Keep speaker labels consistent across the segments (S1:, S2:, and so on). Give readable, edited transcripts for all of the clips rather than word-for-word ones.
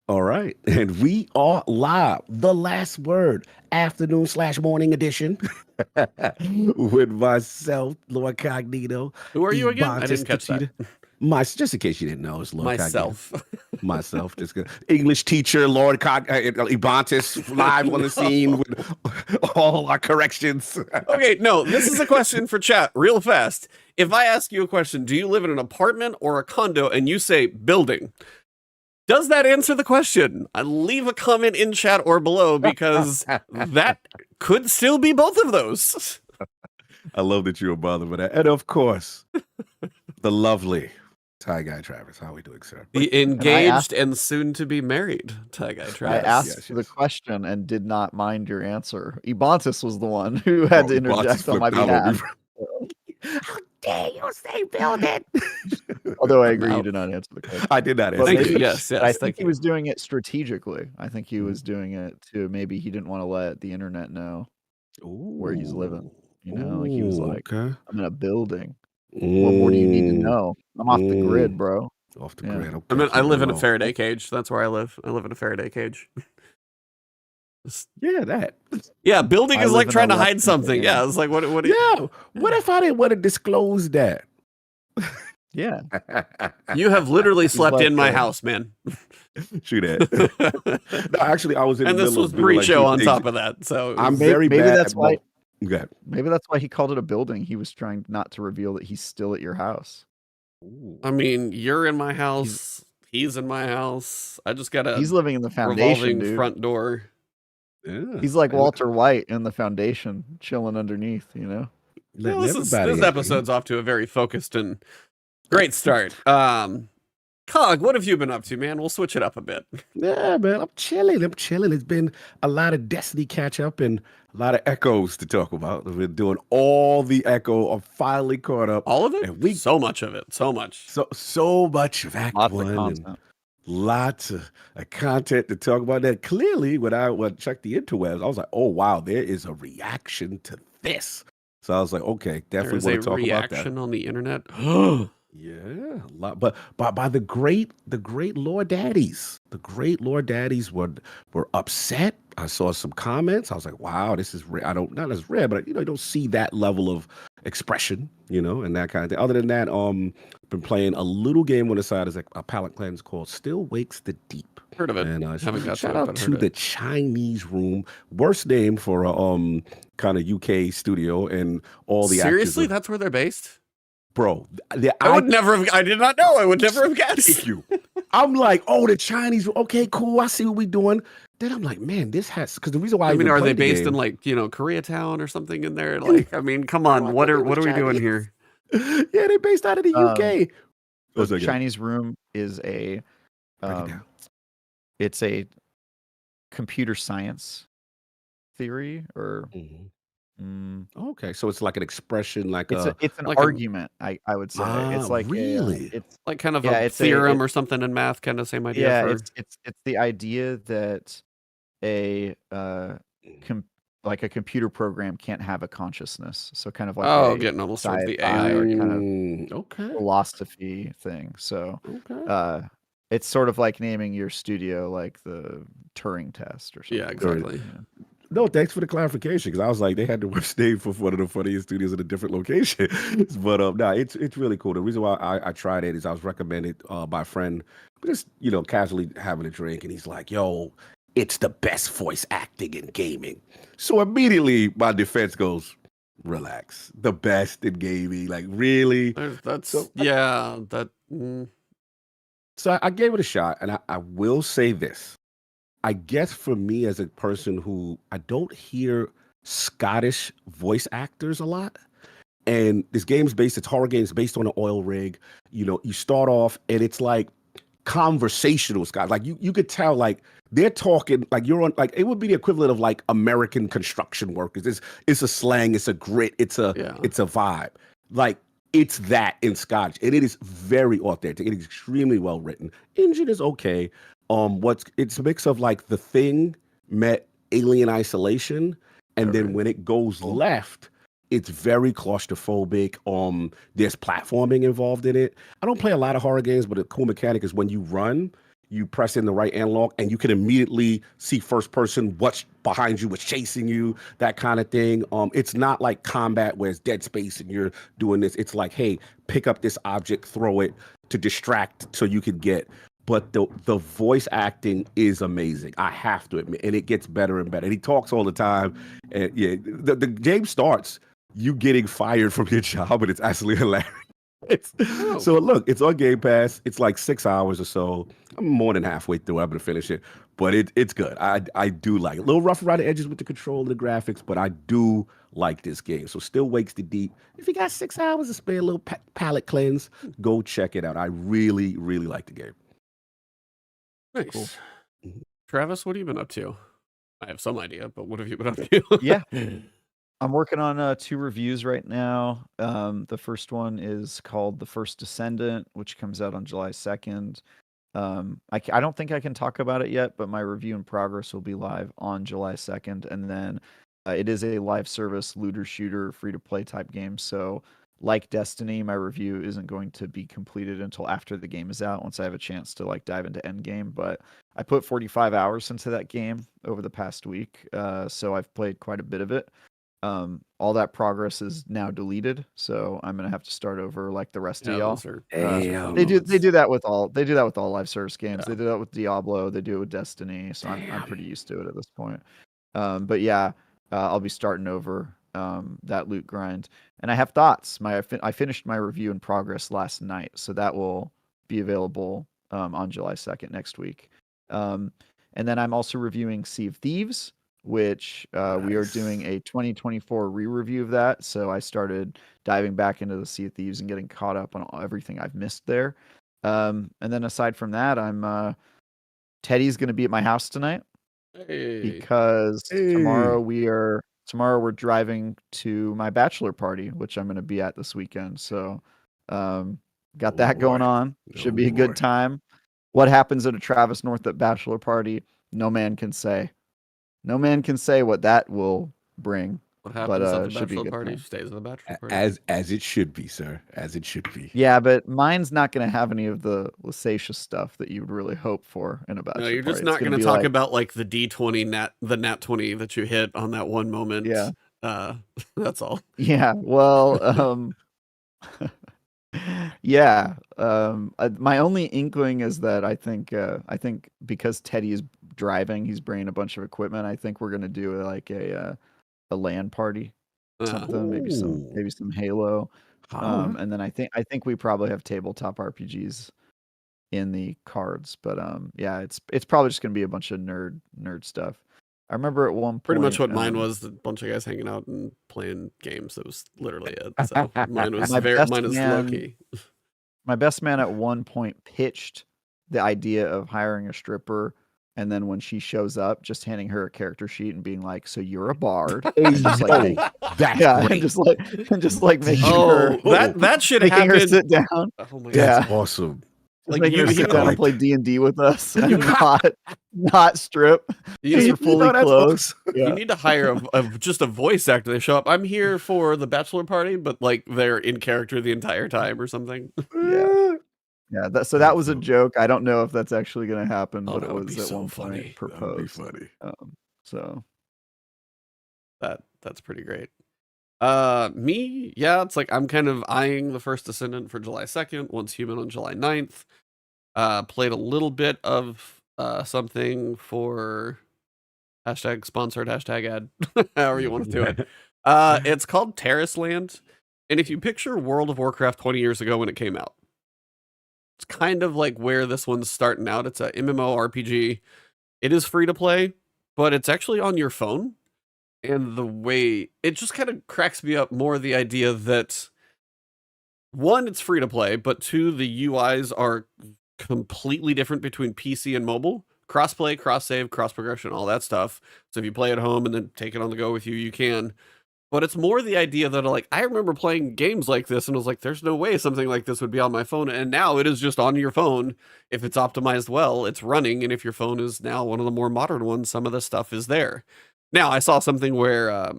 S1: All right. And we are live. The last word, afternoon/morning edition. With myself, LordCognito,
S2: Who are you again? I
S1: Ebontis,
S2: didn't catch that.
S1: Just in case you didn't know, it's LordCognito.
S2: Myself.
S1: Myself, just good. English teacher, Ebontis, live on the scene with all our corrections.
S2: Okay, no, this is a question for chat, real fast. If I ask you a question, do you live in an apartment or a condo, and you say building, does that answer the question? Leave a comment in chat or below, because that could still be both of those.
S1: I love that you were bothered with that. And of course, the lovely Tie Guy Travis. How are we doing, sir?
S2: The engaged and soon to be married Tie Guy Travis.
S3: I asked the question and did not mind your answer. Ebontis was the one who had to interject on my behalf.
S1: How dare you say building?
S3: Although I agree, you did not answer the question.
S1: I did not answer.
S2: Thank you. Yes,
S3: I think he was doing it strategically. I think he was doing it to maybe he didn't want to let the internet know where he's living. You know, like he was like, I'm in a building. What more do you need to know? I'm off the grid, bro.
S1: Off the grid. Okay,
S2: I mean, I live in a Faraday cage. That's where I live. I live in a Faraday cage.
S1: Yeah, that.
S2: Yeah, building is like trying to hide something. Yeah, it's like what?
S1: Yeah. What if I didn't want to disclose that?
S3: Yeah.
S2: You have literally slept in my house, man.
S1: Shoot that. No, actually, I was in.
S2: And
S1: the
S2: this
S1: middle
S2: was
S1: of doing,
S2: pre-show
S1: like,
S2: on top of that. So
S1: I'm very
S3: maybe
S1: bad.
S3: That's why.
S1: Maybe
S3: that's why he called it a building. He was trying not to reveal that he's still at your house.
S2: I mean, you're in my house. He's in my house. I just got a.
S3: He's living in the foundation,
S2: revolving
S3: dude.
S2: front door.
S1: Yeah.
S3: He's like Walter White in the foundation, chilling underneath. You know.
S2: Well, this episode's off to a very focused and great start. Cog, what have you been up to, man? We'll switch it up a bit.
S1: Yeah, man, I'm chilling. It's been a lot of Destiny catch up and a lot of echoes to talk about. We're doing all the echo. I'm finally caught up.
S2: All of it?
S1: And
S2: so much of it. So much.
S1: So much of Act
S3: Lots
S1: 1
S3: of content.
S1: and lots of content to talk about. That clearly, when I checked the interwebs, I was like, oh, wow, there is a reaction to this. So I was like, okay, definitely want to talk about that.
S2: There's a reaction on the internet.
S1: Yeah, a lot, but by the great Lord Daddies. The great Lord Daddies were upset. I saw some comments. I was like, wow, this is rare. Not as rare, but you don't see that level of expression, and that kind of thing. Other than that, been playing a little game on the side as a palette cleanse called Still Wakes the Deep.
S2: Heard of it.
S1: And
S2: shout
S1: out to the Chinese Room. Worst name for a kind of UK studio, and all the
S2: seriously, that's where they're based.
S1: Bro,
S2: I did not know. I would never have guessed.
S1: Thank you. I'm like, oh, the Chinese. Okay, cool. I see what we're doing. Then I'm like, man, this has, because the reason why
S2: I mean, are they based in like Koreatown or something in there? Like, I mean, come on, what are we doing here?
S1: Yeah, they're based out of the UK.
S3: The Chinese Room is it's a computer science theory or.
S1: Okay, so it's like an expression, like
S3: it's an argument. I would say it's like
S1: it's
S2: like kind of a theorem or something in math, kind of same idea.
S3: Yeah, it's the idea that a computer program can't have a consciousness. So kind of like
S2: getting almost towards the AI
S3: kind of philosophy thing. So it's sort of like naming your studio like the Turing test or something.
S2: Yeah, exactly.
S3: Yeah.
S1: No, thanks for the clarification, because I was like, they had the worst name for one of the funniest studios in a different location. But no, it's really cool. The reason why I tried it is I was recommended by a friend, just casually having a drink, and he's like, yo, it's the best voice acting in gaming. So immediately my defense goes, relax. The best in gaming, like really?
S2: So
S1: I gave it a shot, and I will say this. I guess for me as a person who I don't hear Scottish voice actors a lot, and this game's it's horror games based on an oil rig. You start off and it's like conversational Scottish. Like you could tell like they're talking like you're on, like it would be the equivalent of like American construction workers. It's a slang, it's a grit, it's a vibe. Like it's that in Scottish, and it is very authentic. It is extremely well written. Engine is okay. It's a mix of like The Thing met Alien Isolation, and then when it goes left, it's very claustrophobic. There's platforming involved in it. I don't play a lot of horror games, but a cool mechanic is when you run, you press in the right analog and you can immediately see first person, what's behind you, what's chasing you, that kind of thing. It's not like combat where it's dead space and you're doing this. It's like, hey, pick up this object, throw it to distract so you can get. But the voice acting is amazing. I have to admit, and it gets better and better. And he talks all the time. And yeah, the game starts you getting fired from your job, and it's absolutely hilarious. So look, it's on Game Pass. It's like 6 hours or so. I'm more than halfway through. I'm gonna finish it, but it's good. I do like it. A little rough around the edges with the control and the graphics, but I do like this game. So still wakes the deep. If you got 6 hours to spare, a little palate cleanse, go check it out. I really, really like the game.
S2: Nice.
S3: Cool.
S2: Travis, what have you been up to? I have some idea, but what have you been up to?
S3: Yeah. I'm working on 2 reviews right now. The first one is called The First Descendant, which comes out on July 2nd. I don't think I can talk about it yet, but my review in progress will be live on July 2nd. And then it is a live service looter shooter, free-to-play type game. So like Destiny, my review isn't going to be completed until after the game is out, once I have a chance to like dive into endgame. But I put 45 hours into that game over the past week, so I've played quite a bit of it. All that progress is now deleted, so I'm gonna have to start over like the rest of y'all. They do that with all live service games. They do that with Diablo. They do it with Destiny. So I'm pretty used to it at this point. But yeah, I'll be starting over that loot grind, and I have thoughts. I finished my review in progress last night, so that will be available on July 2nd next week. And then I'm also reviewing Sea of Thieves, which we are doing a 2024 re-review of that. So I started diving back into the Sea of Thieves and getting caught up on everything I've missed there. And then aside from that, Teddy's going to be at my house tonight because tomorrow we're driving to my bachelor party, which I'm going to be at this weekend. So got that going on. Should be a good time. What happens at a Travis Northup bachelor party? No man can say. No man can say what that will bring.
S2: What happens at the bachelor party stays at the bachelor party.
S1: As it should be, sir. As it should be.
S3: Yeah, but mine's not going to have any of the lascivious stuff that you would really hope for in a bachelor party.
S2: No, you're just not going to talk about like the D20 the nat 20 that you hit on that one moment.
S3: Yeah.
S2: That's all.
S3: Yeah. Well, yeah. My only inkling is that I think because Teddy is driving, he's bringing a bunch of equipment. I think we're gonna do like a LAN party, something, maybe some Halo, and then I think we probably have tabletop RPGs in the cards. But yeah, it's probably just gonna be a bunch of nerd stuff. I remember at one point,
S2: pretty much what mine was, a bunch of guys hanging out and playing games. That was literally it. So mine is low key. My best man at one point pitched the idea of hiring a stripper, and then when she shows up, just handing her a character sheet and being like, "So you're a bard." Just like,
S1: that's
S3: great. and just like making her
S2: that should happen.
S3: Her sit down.
S2: Oh my God.
S1: That's awesome.
S3: Like you sit down and play D&D with us, and not strip.
S2: You're
S3: fully clothed.
S2: You need to hire just a voice actor. They show up. I'm here for the bachelor party, but like they're in character the entire time or something.
S3: Yeah. That was a joke. I don't know if that's actually going to happen, but it was at one point proposed.
S1: Funny.
S3: So
S2: that's pretty great. Me, yeah, it's like I'm kind of eyeing The First Descendant for July 2nd, Once Human on July 9th. Played a little bit of something for #sponsored #ad, however you want to do it. It's called Terrace Land, and if you picture World of Warcraft 20 years ago when it came out, it's kind of like where this one's starting out. It's a MMORPG. It is free to play, but it's actually on your phone. And the way it just kind of cracks me up more, the idea that one, it's free to play, but two, the UIs are completely different between PC and mobile. Crossplay, cross save, cross progression, all that stuff. So if you play at home and then take it on the go with you, you can. But it's more the idea that like I remember playing games like this and was like, there's no way something like this would be on my phone. And now it is just on your phone. If it's optimized well, it's running. And if your phone is now one of the more modern ones, some of the stuff is there. Now, I saw something where,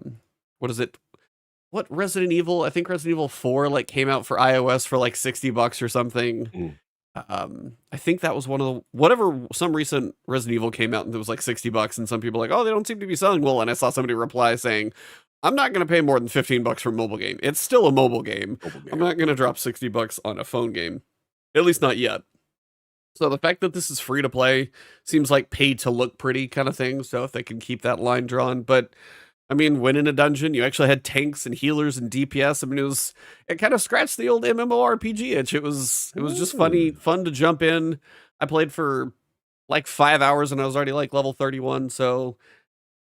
S2: what Resident Evil, I think Resident Evil 4 like came out for iOS for like $60 or something. I think that was one of the whatever some recent Resident Evil came out and it was like $60, and some people were like, oh, they don't seem to be selling well. And I saw somebody reply saying, I'm not going to pay more than $15 for a mobile game. It's still a mobile game. I'm not going to drop $60 on a phone game, at least not yet. So the fact that this is free to play seems like pay to look pretty kind of thing. So if they can keep that line drawn, but I mean, when in a dungeon, you actually had tanks and healers and DPS. I mean, it kind of scratched the old MMORPG itch. It was just fun to jump in. I played for like 5 hours and I was already like level 31. So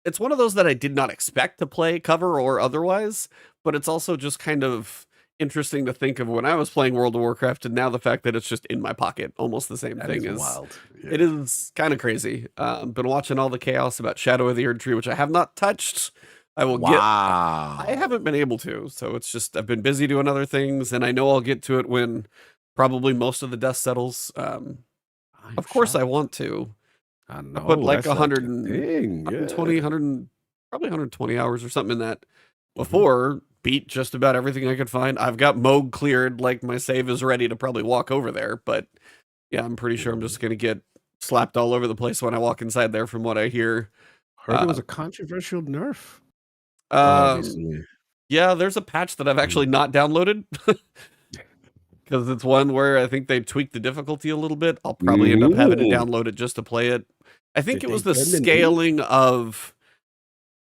S2: it's one of those that I did not expect to play cover or otherwise, but it's also just kind of interesting to think of when I was playing World of Warcraft and now the fact that it's just in my pocket, almost the same thing is
S1: wild. Yeah.
S2: It is kind of crazy. Been watching all the chaos about Shadow of the Erdtree, which I have not touched. I will get. I haven't been able to, so it's just I've been busy doing other things, and I know I'll get to it when probably most of the dust settles. Of course, I want to.
S1: I know.
S2: I put like 100
S1: 120,
S2: 100, probably 120 hours or something in that before. Beat just about everything I could find. I've got Moog cleared, like my save is ready to probably walk over there, but yeah, I'm pretty sure I'm just gonna get slapped all over the place when I walk inside there from what I hear.
S1: Heard it was a controversial nerf.
S2: Yeah, there's a patch that I've actually not downloaded because it's one where I think they tweaked the difficulty a little bit. I'll probably end up having to download it just to play it. I think it was the scaling of.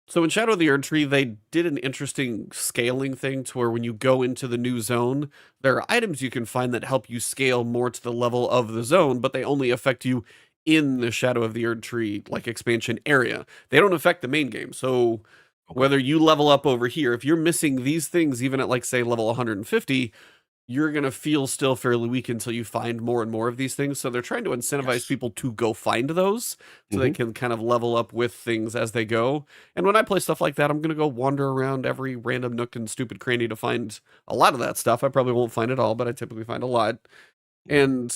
S2: So in Shadow of the Erdtree, they did an interesting scaling thing to where when you go into the new zone, there are items you can find that help you scale more to the level of the zone, but they only affect you in the Shadow of the Erdtree like expansion area. They don't affect the main game. So whether you level up over here, if you're missing these things, even at like say level 150, you're going to feel still fairly weak until you find more and more of these things. So they're trying to incentivize people to go find those so they can kind of level up with things as they go. And when I play stuff like that, I'm going to go wander around every random nook and stupid cranny to find a lot of that stuff. I probably won't find it all, but I typically find a lot. And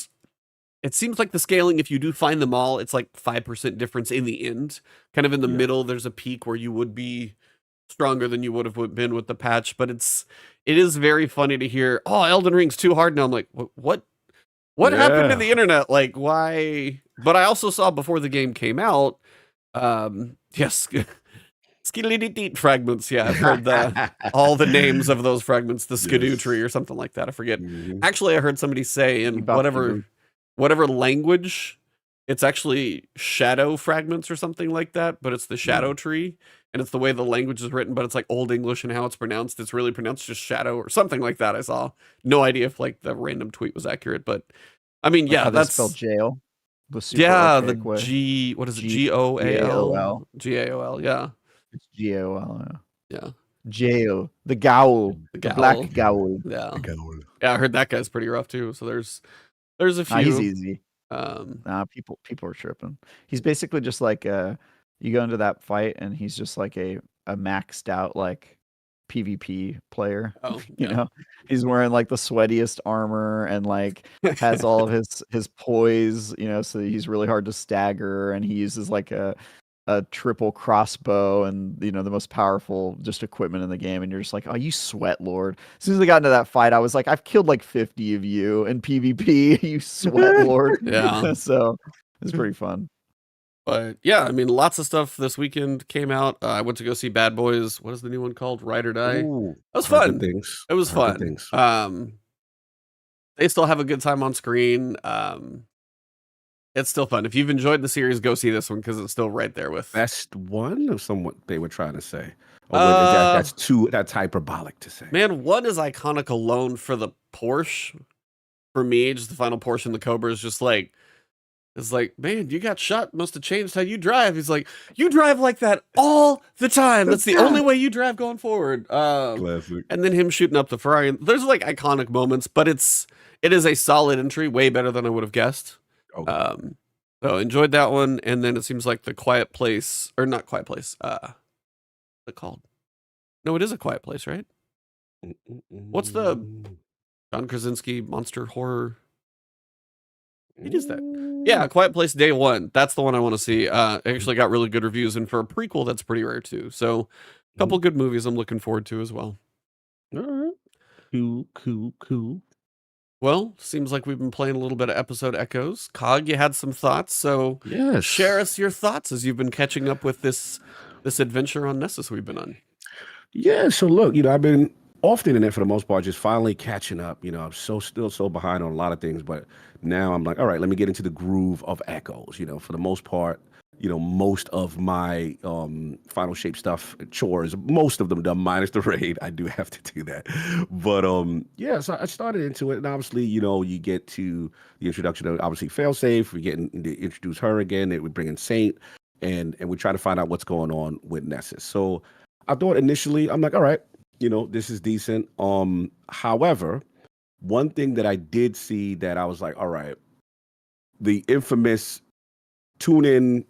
S2: it seems like the scaling, if you do find them all, it's like 5% difference in the end. Kind of in the middle, there's a peak where you would be stronger than you would have been with the patch, but it is very funny to hear, oh, Elden Ring's too hard now. I'm like, what happened to the internet? Like, why? But I also saw before the game came out, yes, skidly fragments. Yeah, I've heard all the names of those fragments, the skidoo tree or something like that. I forget. Actually, I heard somebody say in whatever language, it's actually shadow fragments or something like that, but it's the shadow tree. And it's the way the language is written, but it's like Old English and how it's pronounced. It's really pronounced just shadow or something like that. I saw no idea if like the random tweet was accurate, but I mean, yeah, that's
S3: spelled jail.
S2: The G, what is it? G-O-A-L? G-A-O-L, yeah.
S3: It's G-A-O-L,
S2: yeah.
S3: Jail. The Gowl. The Black Gowl.
S2: Yeah. Yeah, I heard that guy's pretty rough too. So there's a few.
S3: He's easy. People are tripping. He's basically just like you go into that fight and he's just like a maxed out like PvP player.
S2: Oh,
S3: you know, he's wearing like the sweatiest armor and like has all of his poise, you know, so he's really hard to stagger, and he uses like a triple crossbow and, you know, the most powerful just equipment in the game, and you're just like, oh, you sweat lord. As soon as I got into that fight, I was like, I've killed like 50 of you in PvP, you sweat lord.
S2: Yeah.
S3: So it's pretty fun.
S2: But yeah, I mean, lots of stuff this weekend came out. I went to go see Bad Boys. What is the new one called? Ride or Die.
S1: Ooh,
S2: that was fun. It was
S1: fun.
S2: They still have a good time on screen. It's still fun. If you've enjoyed the series, go see this one because it's still right there with
S1: best one or somewhat they were trying to say. That's hyperbolic to say.
S2: Man, one is iconic alone for the Porsche. For me, just the final portion, the Cobra is just like. It's like, man, you got shot. Must have changed how you drive. He's like, you drive like that all the time. That's the only way you drive going forward.
S1: Classic.
S2: And then him shooting up the Ferrari. There's like iconic moments, but it is a solid entry, way better than I would have guessed.
S1: Okay.
S2: So enjoyed that one. And then it seems like the Quiet Place, or not Quiet Place. What's it called? No, it is a Quiet Place, right? What's the John Krasinski monster horror? It is that. Yeah, Quiet Place Day One. That's the one I want to see. It actually got really good reviews, and for a prequel, that's pretty rare too. So, a couple good movies I'm looking forward to as well.
S1: All right. Cool.
S2: Well, seems like we've been playing a little bit of episode echoes. Cog, you had some thoughts, so
S1: Yes.
S2: share us your thoughts as you've been catching up with this adventure on Nessus we've been on.
S1: Yeah, so look, I've been off the internet for the most part, just finally catching up. I'm still so behind on a lot of things, but now I'm like, all right, let me get into the groove of echoes. For the most part, most of my Final Shape stuff, chores, most of them done minus the raid. I do have to do that. But yeah, so I started into it. And obviously, you get to the introduction of obviously Failsafe. We're getting to introduce her again. We bring in Saint and we try to find out what's going on with Nessus. So I thought initially, I'm like, all right, this is decent. However, one thing that I did see that I was like, all right, the infamous tune in,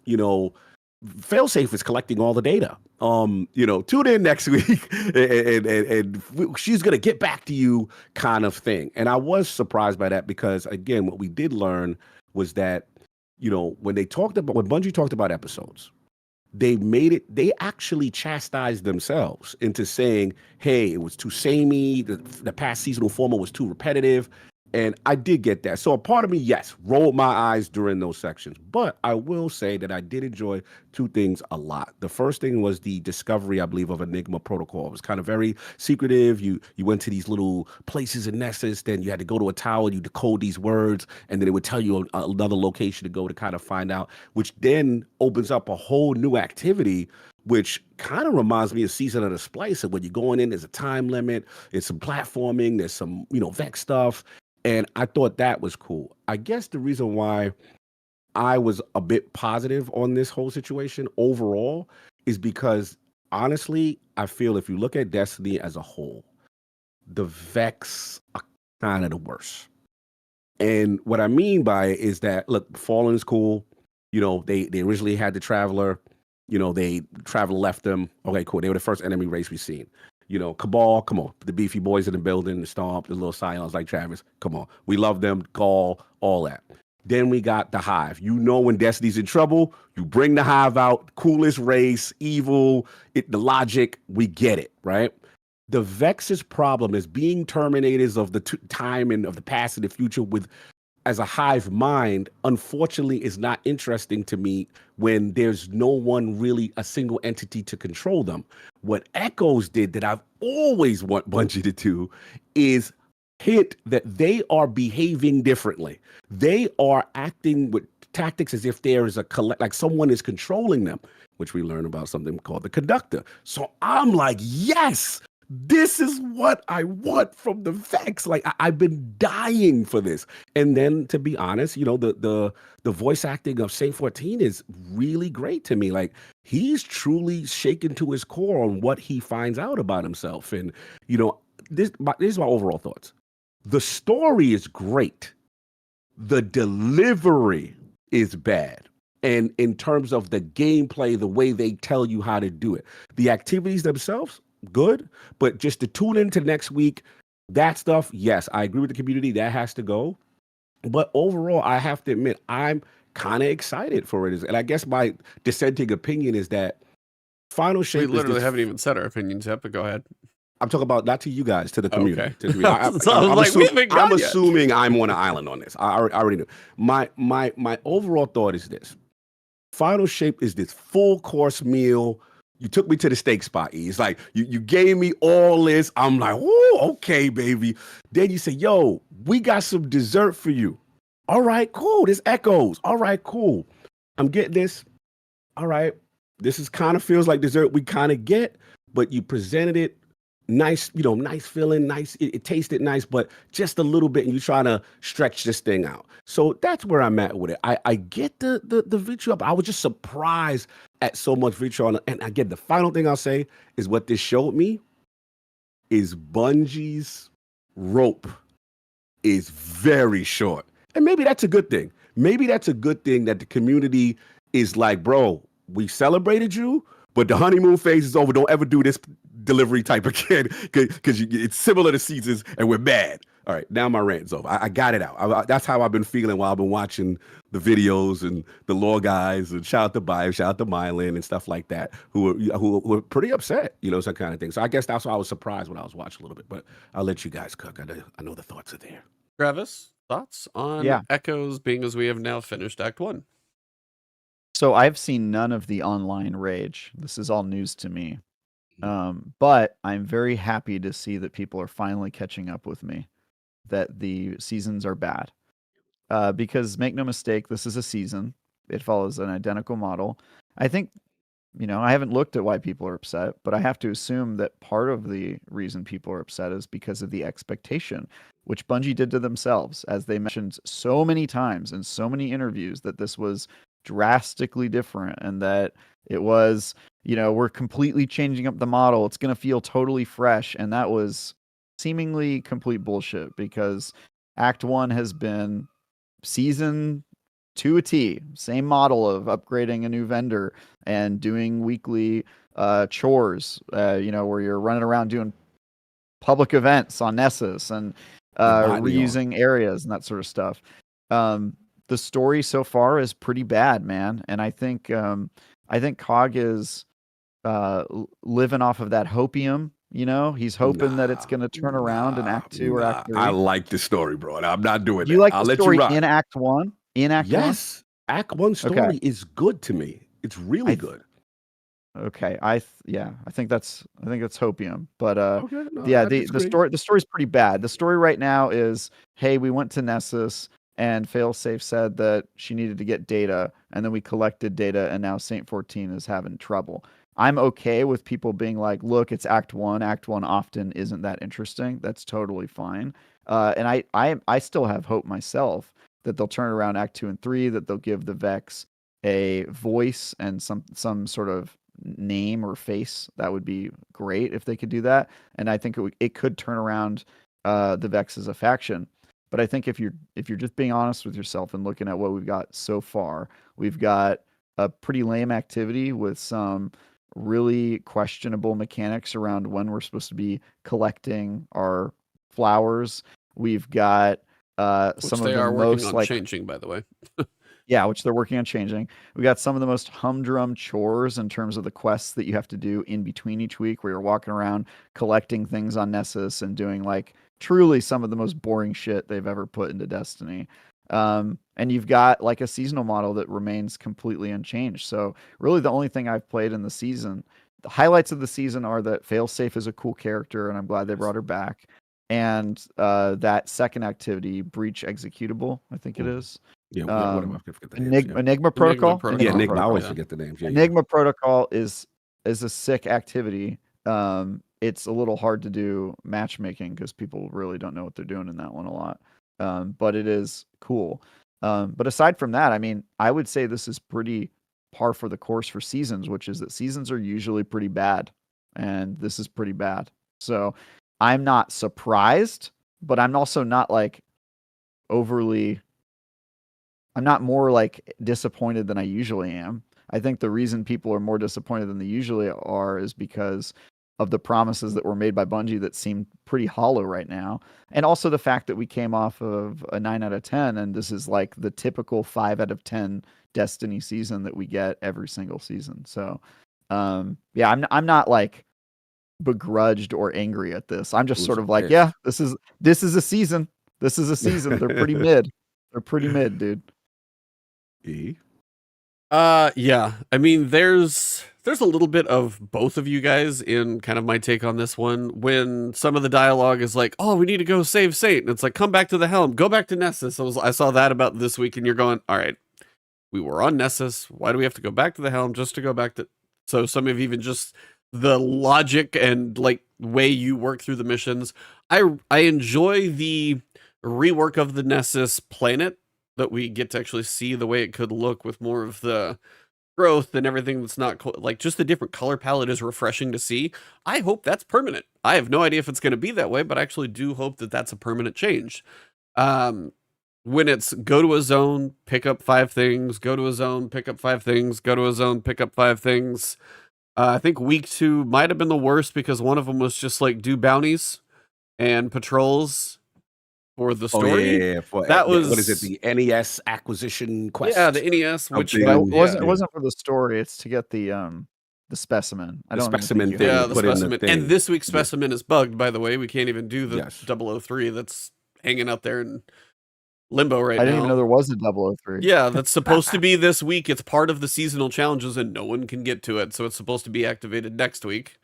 S1: Failsafe is collecting all the data. Tune in next week and she's going to get back to you kind of thing. And I was surprised by that because, again, what we did learn was that, when Bungie talked about episodes, they actually chastised themselves into saying, hey, it was too samey, the past seasonal format was too repetitive. And I did get that. So a part of me, yes, rolled my eyes during those sections. But I will say that I did enjoy two things a lot. The first thing was the discovery, I believe, of Enigma Protocol. It was kind of very secretive. You went to these little places in Nessus, then you had to go to a tower, you decode these words, and then it would tell you another location to go to kind of find out, which then opens up a whole new activity, which kind of reminds me of Season of the Splicer. When you're going in, there's a time limit, there's some platforming, there's some, Vex stuff. And I thought that was cool. I guess the reason why I was a bit positive on this whole situation overall is because, honestly, I feel if you look at Destiny as a whole, the Vex are kind of the worst. And what I mean by it is that, look, Fallen is cool. They originally had the Traveler. They Traveler left them. Okay, cool. They were the first enemy race we've seen. Cabal, come on. The beefy boys in the building, the Stomp, the little Scions like Travis, come on. We love them, Gaul, all that. Then we got the Hive. When Destiny's in trouble, you bring the Hive out, coolest race, evil, the logic, we get it, right? The Vex's problem is being Terminators of the time and of the past and the future as a hive mind, unfortunately, is not interesting to me when there's no one really, a single entity to control them. What Echoes did that I've always want Bungie to do is hint that they are behaving differently. They are acting with tactics as if there is like someone is controlling them, which we learn about something called the Conductor. So I'm like, yes, this is what I want from the Vex. Like I've been dying for this. And then, to be honest, the voice acting of Saint 14 is really great to me. Like he's truly shaken to his core on what he finds out about himself. And this is my overall thoughts. The story is great. The delivery is bad. And in terms of the gameplay, the way they tell you how to do it, the activities themselves, good, but just to tune into next week, that stuff, yes, I agree with the community, that has to go. But overall, I have to admit, I'm kind of excited for it. And I guess my dissenting opinion is that Final Shape.
S2: We literally haven't even said our opinions yet, but go ahead.
S1: I'm talking about not to you guys, to the community.
S2: Okay.
S1: To the community. I'm assuming I'm on an island on this. I already know. My overall thought is this: Final Shape is this full course meal. You took me to the steak spot. It's like you gave me all this. I'm like, oh, okay, baby. Then you say, yo, we got some dessert for you. All right, cool. This Echoes. All right, cool. I'm getting this. All right. This is kind of feels like dessert we kind of get, but you presented it nice, nice feeling, nice. It tasted nice, but just a little bit, and you're trying to stretch this thing out. So that's where I'm at with it. I get the vitriol, but I was just surprised at so much vitriol. And again, the final thing I'll say is what this showed me is Bungie's rope is very short. And maybe that's a good thing. Maybe that's a good thing that the community is like, bro, we celebrated you, but the honeymoon phase is over. Don't ever do this delivery type again because it's similar to Seasons and we're mad. All right, now my rant's over. I got it out. That's how I've been feeling while I've been watching the videos and the lore guys, and shout out to Bio, shout out to Mylan and stuff like that, who were pretty upset, some kind of thing. So I guess that's why I was surprised when I was watching a little bit, but I'll let you guys cook. I know the thoughts are there.
S2: Travis, thoughts on Echoes being as we have now finished Act 1?
S3: So I've seen none of the online rage. This is all news to me. But I'm very happy to see that people are finally catching up with me, that the seasons are bad. Because make no mistake, this is a season. It follows an identical model. I think, I haven't looked at why people are upset, but I have to assume that part of the reason people are upset is because of the expectation, which Bungie did to themselves, as they mentioned so many times in so many interviews, that this was drastically different and that it was, we're completely changing up the model. It's going to feel totally fresh. And that was seemingly complete bullshit, because Act 1 has been season to a T, same model of upgrading a new vendor and doing weekly chores, where you're running around doing public events on Nessus and reusing areas and that sort of stuff. The story so far is pretty bad, man, and I think Cog is living off of that hopium. He's hoping that it's going to turn around in Act 2 or Act 3.
S1: I like the story, bro, and I'm not doing
S3: that. You like the story in Act 1?
S1: Yes, Act 1 story is good to me. It's really good.
S3: Okay, I think that's hopium, but the story's pretty bad. The story right now is, hey, we went to Nessus and Failsafe said that she needed to get data, and then we collected data, and now Saint 14 is having trouble. I'm okay with people being like, look, it's Act 1. Act 1 often isn't that interesting. That's totally fine. And I still have hope myself that they'll turn around Act 2 and 3, that they'll give the Vex a voice and some sort of name or face. That would be great if they could do that. And I think it could turn around the Vex as a faction. But I think if you're just being honest with yourself and looking at what we've got so far, we've got a pretty lame activity with some really questionable mechanics around when we're supposed to be collecting our flowers. We've got some of the most
S2: changing, by the way.
S3: Yeah, which they're working on changing. We got some of the most humdrum chores in terms of the quests that you have to do in between each week, where you're walking around collecting things on Nessus and doing truly some of the most boring shit they've ever put into Destiny. And you've got a seasonal model that remains completely unchanged. So really the only thing I've played in the season, the highlights of the season are that Failsafe is a cool character, and I'm glad they brought her back. And that second activity, Breach Executable, I think it is.
S1: Yeah, what am I forget the
S3: names? Enigma Protocol.
S1: I always forget the names.
S3: Enigma Protocol is a sick activity. It's a little hard to do matchmaking because people really don't know what they're doing in that one a lot. But it is cool. But aside from that, I mean, I would say this is pretty par for the course for seasons, which is that seasons are usually pretty bad, and this is pretty bad. So I'm not surprised, but I'm also not overly. I'm not more disappointed than I usually am. I think the reason people are more disappointed than they usually are is because of the promises that were made by Bungie that seem pretty hollow right now. And also the fact that we came off of a 9 out of 10, and this is the typical 5 out of 10 Destiny season that we get every single season. So, I'm not begrudged or angry at this. I'm just sort of this is a season. This is a season. They're pretty mid. They're pretty mid, dude.
S2: Yeah. I mean, there's a little bit of both of you guys in kind of my take on this one. When some of the dialogue is oh, we need to go save Saint, and it's come back to the helm, go back to Nessus. I saw that about this week, and you're going, all right, we were on Nessus. Why do we have to go back to the helm just to go back to? So some of even just the logic and way you work through the missions. I enjoy the rework of the Nessus planet, that we get to actually see the way it could look with more of the growth and everything that's not just the different color palette is refreshing to see. I hope that's permanent. I have no idea if it's going to be that way, but I actually do hope that that's a permanent change. When it's go to a zone, pick up 5 things, go to a zone, pick up 5 things, go to a zone, pick up 5 things. I think week 2 might have been the worst because one of them was just do bounties and patrols for the story.
S1: That was what is it? The NES acquisition quest.
S2: Yeah, the NES, which
S3: it wasn't for the story. It's to get the specimen.
S1: The specimen thing.
S2: Yeah, the specimen. And this week's specimen is bugged. By the way, we can't even do the 003 that's hanging out there in limbo right now.
S3: I didn't even know there was a 003.
S2: Yeah, that's supposed to be this week. It's part of the seasonal challenges, and no one can get to it, so it's supposed to be activated next week.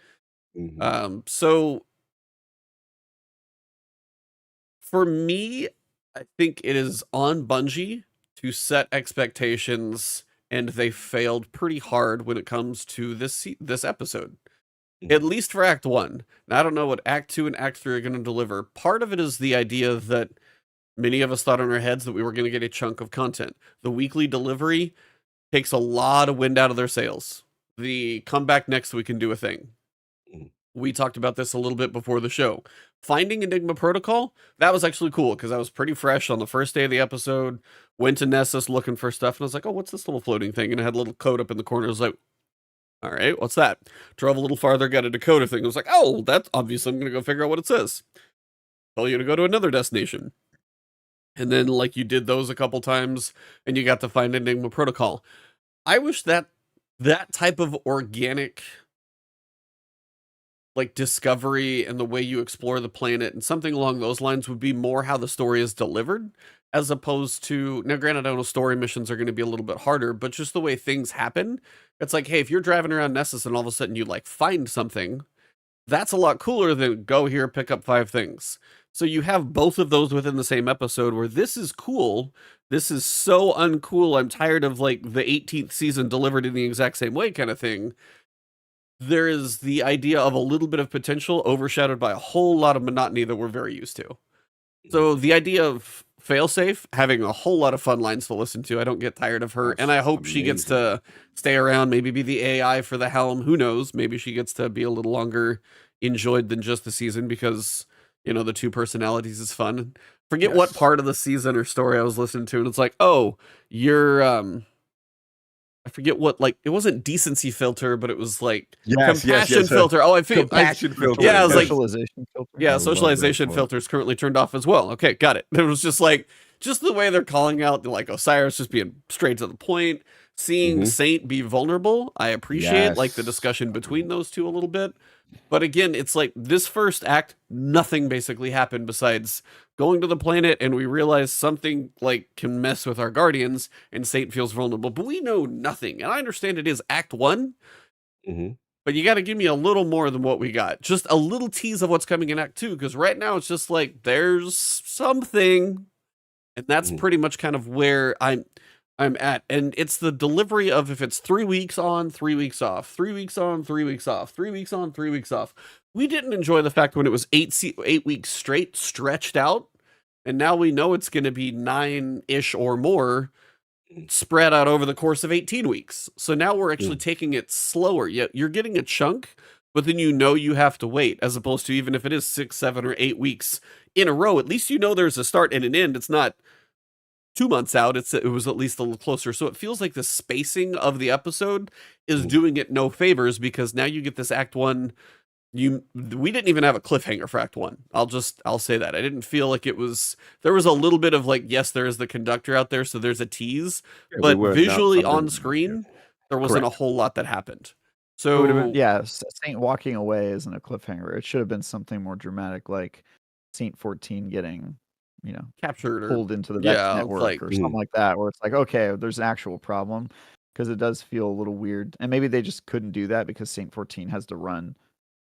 S2: So for me, I think it is on Bungie to set expectations, and they failed pretty hard when it comes to this episode. At least for Act 1. Now, I don't know what Act 2 and Act 3 are going to deliver. Part of it is the idea that many of us thought in our heads that we were going to get a chunk of content. The weekly delivery takes a lot of wind out of their sails. The come back next week and do a thing. We talked about this a little bit before the show. Finding Enigma Protocol, that was actually cool because I was pretty fresh on the first day of the episode. Went to Nessus looking for stuff, and I was like, oh, what's this little floating thing? And it had a little code up in the corner. I was like, all right, what's that? Drove a little farther, got a decoder thing. I was like, oh, that's obviously I'm going to go figure out what it says. Tell you to go to another destination. And then, like, you did those a couple times, and you got to find Enigma Protocol. I wish that type of organic, like, discovery and the way you explore the planet and something along those lines would be more how the story is delivered, as opposed to, now granted, I know story missions are going to be a little bit harder, but just the way things happen. It's like, hey, if you're driving around Nessus and all of a sudden you, like, find something, that's a lot cooler than go here, pick up 5 things. So you have both of those within the same episode where this is cool. This is so uncool. I'm tired of, like, the 18th season delivered in the exact same way kind of thing. There is the idea of a little bit of potential overshadowed by a whole lot of monotony that we're very used to. So the idea of Failsafe having a whole lot of fun lines to listen to. I don't get tired of her. And I hope she gets to stay around, maybe be the AI for the helm. Who knows? Maybe she gets to be a little longer enjoyed than just the season because, you know, the 2 personalities is fun. Forget what part of the season or story I was listening to. And it's like, oh, you're, I forget what, like, it wasn't decency filter, but it was like compassion filter. Oh, I think
S1: compassion filter.
S2: Yeah, I was like,
S3: socialization filter.
S2: Yeah, socialization filter is currently turned off as well. Okay, got it. It was just like, just the way they're calling out, like Osiris just being straight to the point, seeing Saint be vulnerable. I appreciate like the discussion between those two a little bit. But again, it's like this first act, nothing basically happened besides going to the planet and we realize something like can mess with our guardians and Saint feels vulnerable, but we know nothing. And I understand it is Act 1, but you got to give me a little more than what we got. Just a little tease of what's coming in Act 2, because right now it's just like there's something, and that's pretty much kind of where I'm at. And it's the delivery of if it's 3 weeks on, 3 weeks off, 3 weeks on, 3 weeks off, 3 weeks on, 3 weeks off. We didn't enjoy the fact when it was 8 weeks straight stretched out. And now we know it's going to be 9-ish or more spread out over the course of 18 weeks. So now we're actually taking it slower. You're getting a chunk, but then you know you have to wait, as opposed to even if it is 6, 7, or 8 weeks in a row, at least you know there's a start and an end. It's not 2 months out. It was at least a little closer. So it feels like the spacing of the episode is doing it no favors, because now you get this Act 1. We didn't even have a cliffhanger for Act 1. I'll say that. I didn't feel like there was a little bit of like, yes, there is the conductor out there, so there's a tease, but visually on screen, there wasn't a whole lot that happened. So
S3: Saint walking away isn't a cliffhanger. It should have been something more dramatic, like Saint 14 getting,
S2: captured or
S3: pulled into the Vex network or something like that, where it's like, okay, there's an actual problem, because it does feel a little weird. And maybe they just couldn't do that because Saint 14 has to run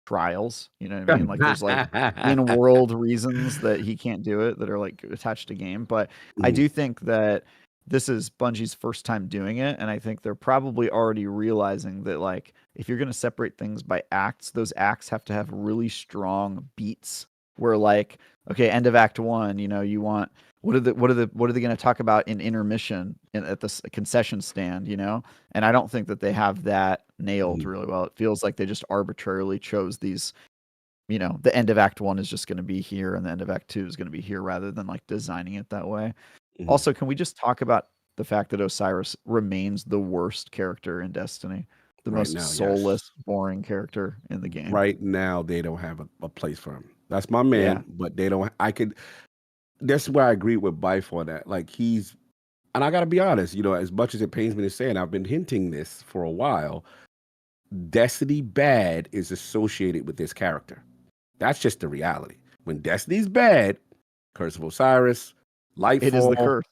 S3: trials, you know what I mean? Like there's like in-world reasons that he can't do it that are like attached to game. But I do think that this is Bungie's first time doing it, and I think they're probably already realizing that, like, if you're going to separate things by acts, those acts have to have really strong beats where, like, okay, end of Act 1, you want what are they going to talk about in intermission at the concession stand, And I don't think that they have that nailed really well. It feels like they just arbitrarily chose these, the end of Act 1 is just going to be here and the end of Act 2 is going to be here, rather than like designing it that way. Also, can we just talk about the fact that Osiris remains the worst character in Destiny? The most soulless, boring character in the game. Right
S1: now, they don't have a place for him. That's my man, but they don't. That's where I agree with Bife on that. Like and I got to be honest, as much as it pains me to say, and I've been hinting this for a while, Destiny bad is associated with this character. That's just the reality. When Destiny's bad, Curse of Osiris, Lightfall.
S3: It is the curse.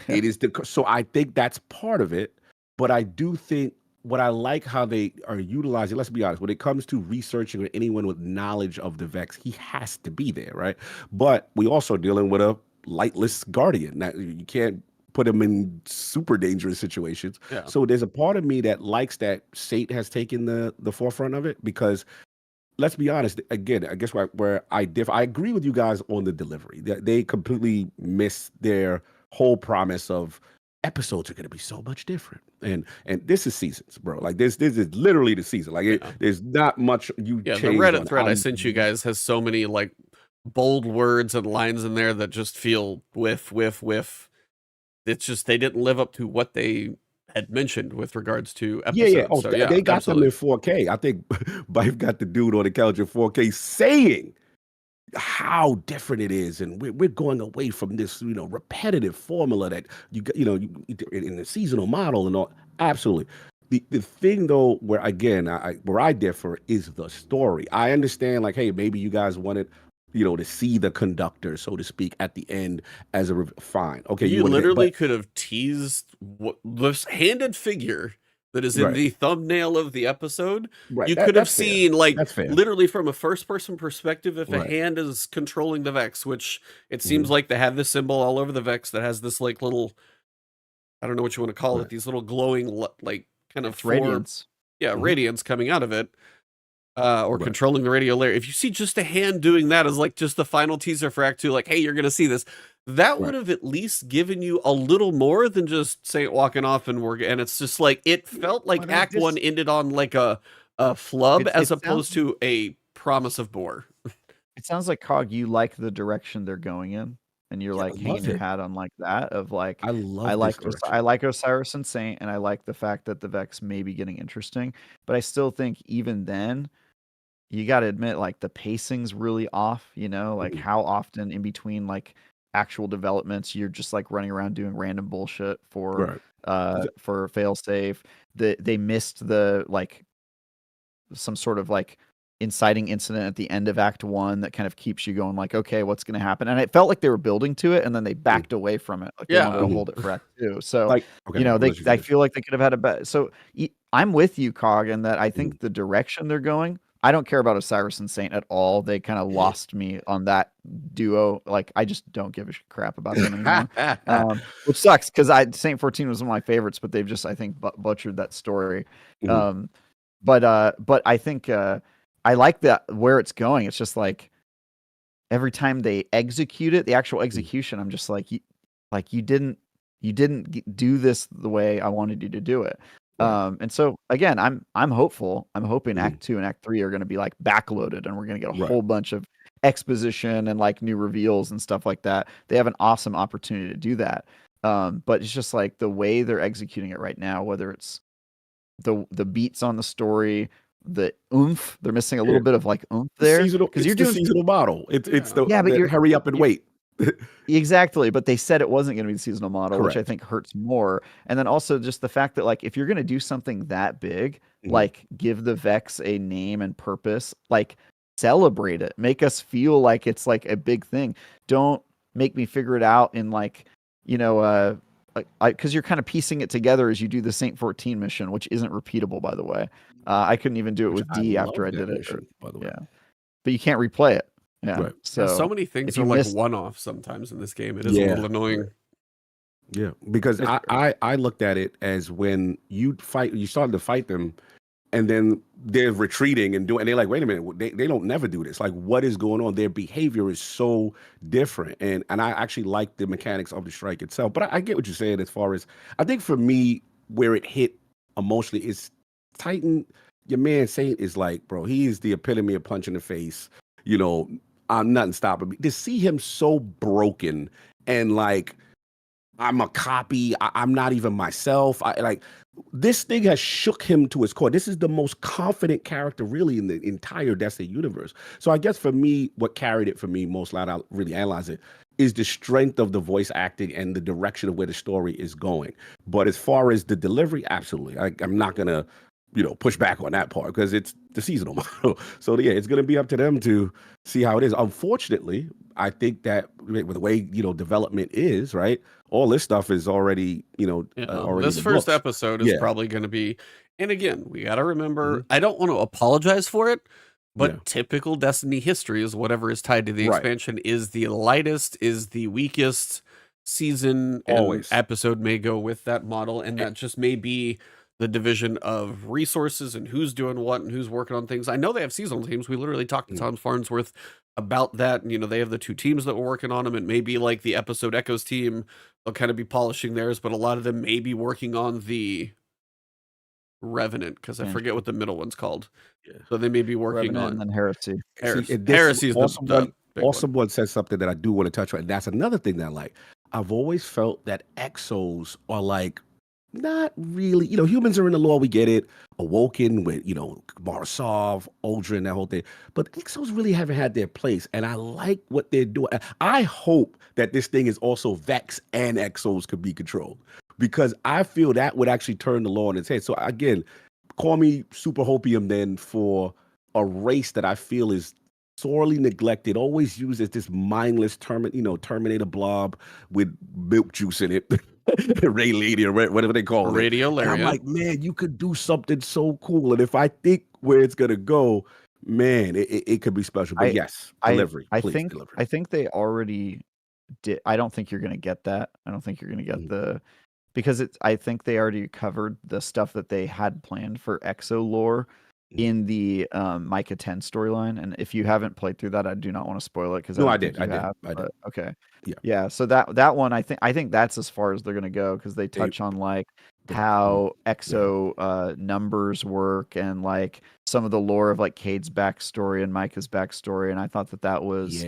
S1: It is so I think that's part of it, but I do think what I like how they are utilizing, let's be honest, when it comes to researching or anyone with knowledge of the Vex, he has to be there, right? But we also dealing with a lightless guardian. Now, you can't put him in super dangerous situations.
S2: Yeah.
S1: So there's a part of me that likes that Sate has taken the forefront of it, because let's be honest, again, I guess where I differ, I agree with you guys on the delivery. They completely miss their whole promise of episodes are going to be so much different. And this is seasons, bro. Like this is literally the season. Like there's not much you change.
S2: The Reddit thread I sent you guys has so many like bold words and lines in there that just feel whiff. It's just they didn't live up to what they had mentioned with regards to episodes.
S1: Yeah. Oh,
S2: so,
S1: they got
S2: absolutely.
S1: them in 4K. I think Bife got the dude on the couch in 4K saying how different it is, and we're going away from this, repetitive formula that in the seasonal model and all. Absolutely. The thing though, where again, where I differ is the story. I understand, like, hey, maybe you guys wanted, to see the conductor, so to speak, at the end as a fine. Okay,
S2: you literally could have teased this handed figure that is in the thumbnail of the episode. Right. You could have seen, literally from a first-person perspective, if a hand is controlling the Vex, which it seems like they have this symbol all over the Vex that has this, like, little, I don't know what you want to call it, these little glowing, like, kind of
S3: radiance.
S2: Yeah, radiance coming out of it, or controlling the radio layer. If you see just a hand doing that as, like, just the final teaser for Act 2, like, hey, you're going to see this, that would have at least given you a little more than just Saint walking off and it's just like, it felt like Act 1 ended on like a flub as opposed to a promise of bore.
S3: It sounds like, Cog, you like the direction they're going in, and you're like hanging your hat on like that of like, I like Osiris and Saint, and I like the fact that the Vex may be getting interesting, but I still think even then, you got to admit, like, the pacing's really off, like how often in between like actual developments you're just like running around doing random bullshit for failsafe. They missed the like some sort of like inciting incident at the end of Act 1 that kind of keeps you going like, okay, what's going to happen? And it felt like they were building to it, and then they backed away from it. Like they wanted to hold it for Act 2. So I feel like they could have had a better. So I'm with you, Cog, in that I think the direction they're going, I don't care about Osiris and Saint at all. They kind of lost me on that duo. Like, I just don't give a crap about them anymore, which sucks because Saint 14 was one of my favorites, but they've just, I think, butchered that story. But I think I like that where it's going. It's just like every time they execute it, the actual execution, I'm just like, you didn't do this the way I wanted you to do it. And so again, I'm hopeful. I'm hoping Act 2 and Act 3 are going to be like backloaded, and we're going to get a whole bunch of exposition and like new reveals and stuff like that. They have an awesome opportunity to do that. But it's just like the way they're executing it right now, whether it's the beats on the story, the oomph, they're missing a little bit of like oomph there,
S1: because you're doing the seasonal model. It's the hurry up and wait.
S3: Exactly, but they said it wasn't going to be the seasonal model, which I think hurts more. And then also just the fact that, like, if you're going to do something that big, like give the Vex a name and purpose, like celebrate it, make us feel like it's like a big thing. Don't make me figure it out in like, because you're kind of piecing it together as you do the Saint 14 mission, which isn't repeatable, by the way. I couldn't even do it with D after I did it.
S1: By the way.
S3: Yeah, but you can't replay it. Yeah.
S2: So many things are like one-off sometimes in this game. It is a little annoying.
S1: Yeah, because I looked at it as when you started to fight them, and then they're retreating and they're like, wait a minute, they don't never do this. Like, what is going on? Their behavior is so different, and I actually like the mechanics of the strike itself. But I get what you're saying as far as, I think for me, where it hit emotionally is Titan. Your man Saint is like, bro, he is the epitome of punch in the face. I'm nothing stopping me. To see him so broken and like, I'm a copy, I'm not even myself. This thing has shook him to his core. This is the most confident character really in the entire Destiny universe. So I guess for me, what carried it for me most, loud, I really analyze it, is the strength of the voice acting and the direction of where the story is going. But as far as the delivery, absolutely. I'm not going to push back on that part because it's the seasonal model. So yeah, it's going to be up to them to see how it is. Unfortunately, I think that with the way development is, right, all this stuff is already already
S2: this
S1: in the
S2: first
S1: books.
S2: episode is
S1: Yeah.
S2: probably going to be, and again, we got to remember,
S1: Mhm.
S2: I don't want to apologize for it, but
S1: Yeah.
S2: typical Destiny history is whatever is tied to the
S1: Right.
S2: expansion is the lightest, is the weakest season, and
S1: Always.
S2: episode may go with that model, and that just may be the division of resources and who's doing what and who's working on things. I know they have seasonal teams. We literally talked to Tom Farnsworth about that. And, they have the 2 teams that were working on them. It may be like the episode Echoes team. They'll kind of be polishing theirs, but a lot of them may be working on the Revenant, because I forget what the middle one's called.
S1: Yeah.
S2: So they may be working
S3: Revenant
S2: on
S3: and then Heresy.
S2: Heresy is the big one.
S1: Someone said something that I do want to touch on. And that's another thing that I like. I've always felt that exos are like not really, humans are in the law, we get it. Awoken with, Borisov, Aldrin, that whole thing. But exos really haven't had their place. And I like what they're doing. I hope that this thing is also Vex and exos could be controlled. Because I feel that would actually turn the law on its head. So again, call me super hopium then for a race that I feel is sorely neglected, always used as this mindless Terminator blob with milk juice in it. Ray Lady or whatever they call it.
S2: Radio
S1: And I'm like, man, you could do something so cool. And if I think where it's gonna go, man, it could be special. But delivery.
S3: I
S1: Delivery.
S3: think they already did. I don't think you're gonna get that. I don't think you're gonna get because I think they already covered the stuff that they had planned for Exo lore in the Micah 10 storyline. And if you haven't played through that, I do not want to spoil it because
S1: I did.
S3: Okay.
S1: Yeah.
S3: So that one, I think that's as far as they're gonna go because they touch on like how Exo numbers work and like some of the lore of like Cade's backstory and Micah's backstory. And I thought that was